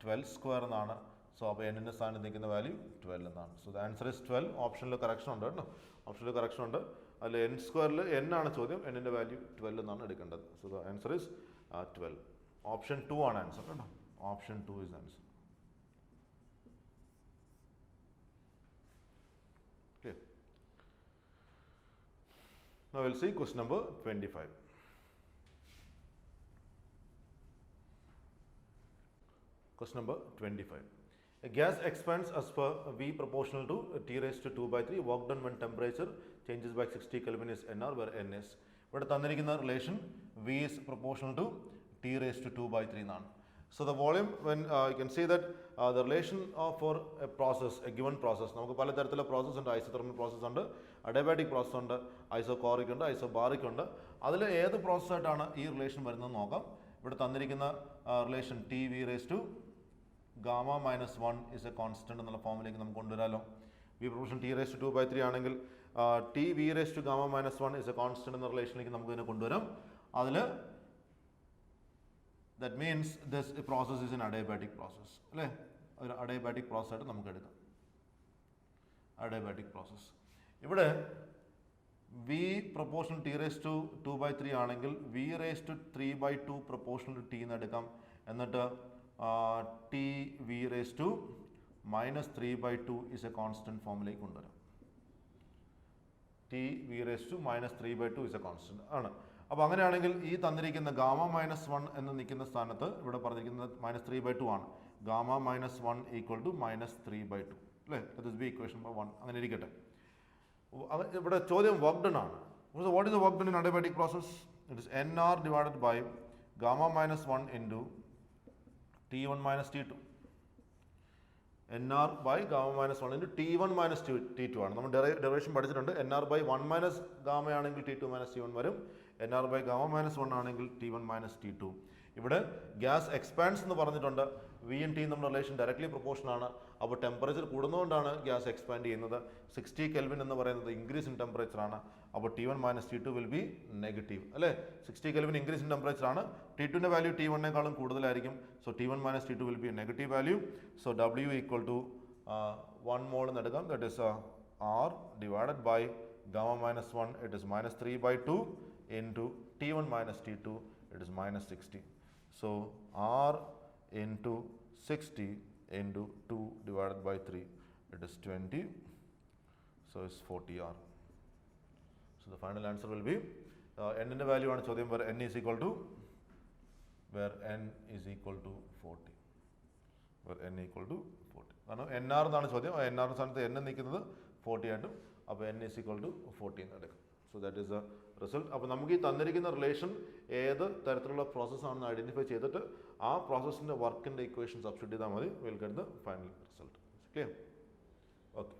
12 square എന്നാണ്. സോ അപ്പോൾ എന്നിൻ്റെ സ്ഥാനത്ത് നിൽക്കുന്ന വാല്യൂ 12 എന്നാണ്. So the answer is 12. ഓപ്ഷനിൽ കറക്ഷൻ ഉണ്ട് കേട്ടോ, ഓപ്ഷനിൽ കറക്ഷൻ ഉണ്ട്. അതിൽ n സ്ക്വയറിൽ n ആണ് ചോദ്യം, എന്നിൻ്റെ വാല്യൂ 12 എന്നാണ് എടുക്കേണ്ടത്. So the answer is 12. Option 2 ആണ് ആൻസർ കേട്ടോ. Option 2 is answer. Okay. Now we'll see question number 25. Question number 25. A gas expands as per V proportional to T raised to 2 by 3. Work done when temperature changes by 60 Kelvin is nR, where n is. ഇവിടെ തന്നിരിക്കുന്ന relation V is proportional to T raised to 2 by 3 എന്നാണ്. So the volume, when you can see that the relation for a process, a given process, നമുക്ക് പലതരത്തിലുള്ള പ്രോസസ് ഉണ്ട്. ഐസോതെർമൽ പ്രോസസ് ഉണ്ട്, അഡിയാബാറ്റിക് പ്രോസസ് ഉണ്ട്, ഐസോകോറിക് ഉണ്ട്, ഐസോബാറിക് ഉണ്ട്. അതിൽ ഏത് പ്രോസസ്സായിട്ടാണ് ഈ റിലേഷൻ വരുന്നത് നോക്കാം. ഇവിടെ തന്നിരിക്കുന്ന relation T V raise to gamma minus 1 is a constant എന്നുള്ള ഫോമിലേക്ക് നമുക്ക് കൊണ്ടുവരാമല്ലോ. V proportion T raise to 2 by 3 ആണെങ്കിൽ T V raise to gamma minus 1 is a constant എന്ന റിലേഷനിലേക്ക് നമുക്ക് ഇതിനെ കൊണ്ടുവരാം. അതിൽ that means this process is an adiabatic process അല്ലേ, ഒരു adiabatic process ആയിട്ട് നമുക്ക് എടുക്കാം. adiabatic process ഇവിടെ V proportional T raised to 2 by 3 ആണെങ്കിൽ V raised to 3 by 2 proportional to T എന്ന് എടുക്കാം. എന്നിട്ട് T V raised to minus 3 by 2 is a constant ഫോമിലേക്ക് കൊണ്ടുവരാം. T V raised to minus 3 by 2 is a constant ആണ്. അപ്പോൾ അങ്ങനെയാണെങ്കിൽ ഈ തന്നിരിക്കുന്ന ഗാമ മൈനസ് 1 എന്ന് നിൽക്കുന്ന സ്ഥാനത്ത് ഇവിടെ പറഞ്ഞിരിക്കുന്നത് മൈനസ് 3 by 2 ആണ്. Gamma minus 1 equal to minus 3 by 2 അല്ലേ, that is be equation number 1. അങ്ങനെ ഇരിക്കട്ടെ. ഇവിടെ ചോദ്യം വർക്ക് ഡൺ ആണ്. What is the work done in adiabatic process? It is NR divided by gamma minus 1 into T1 minus T2. NR by gamma minus 1 into T1 minus T2 ആണ്. നമ്മൾ ഡെറിവേഷൻ പഠിച്ചിട്ടുണ്ട്. NR ബൈ 1 മൈനസ് ഗാമയാണെങ്കിൽ T2 മൈനസ് T1 വരും. NR ബൈ ഗാമ മൈനസ് 1 ആണെങ്കിൽ T1 മൈനസ് T2. ഇവിടെ ഗ്യാസ് എക്സ്പാൻസ് എന്ന് പറഞ്ഞിട്ടുണ്ട്. വി ആൻഡ് ടി നമ്മുടെ റിലേഷൻ ഡയറക്ട്ലി പ്രൊപ്പോർഷൻ ആണ്. അപ്പോൾ ടെമ്പറേച്ചർ കൂടുന്നതുകൊണ്ടാണ് ഗ്യാസ് എക്സ്പാൻഡ് ചെയ്യുന്നത്. 60 Kelvin എന്ന് പറയുന്നത് ഇൻക്രീസ് ഇൻ ടെമ്പറേച്ചർ ആണ്. അപ്പോൾ T1 minus T2 will be negative അല്ലേ. 60 Kelvin ഇൻക്രീസ് ഇൻ ടെമ്പറേച്ചർ ആണ്. T2ൻ്റെ വാല്യൂ T1നേക്കാളും കൂടുതലായിരിക്കും. So T1 minus T2 will be negative value. So W equal to 1 mole എന്ന് എടുക്കാം. That is R divided by gamma minus 1 it is minus 3 by 2 into T1 minus T2 it is minus 60. So R into 60 into 2 divided by 3 it is 20. So it's 40 R. So the final answer will be n in the value ആണ് ചോദ്യം where n is equal to 40. Where n equal to 40. കാരണം NR എന്നാണ് ചോദ്യം. NR സ്ഥാനത്ത് n നിൽക്കുന്നത് 40 ആയിട്ടും. അപ്പോൾ n is equal to 40 എന്ന് എടുക്കും. So that is the result. അപ്പോൾ നമുക്ക് ഈ തന്നിരിക്കുന്ന റിലേഷൻ ഏത് തരത്തിലുള്ള പ്രോസസ്സാണെന്ന് ഐഡൻറ്റിഫൈ ചെയ്തിട്ട് ആ പ്രോസസ്സിൻ്റെ വർക്കിൻ്റെ ഇക്വേഷൻ സബ്സ്റ്റിറ്റ്യൂട്ട് ചെയ്താൽ മതി. Will get the final result. Clear? Okay.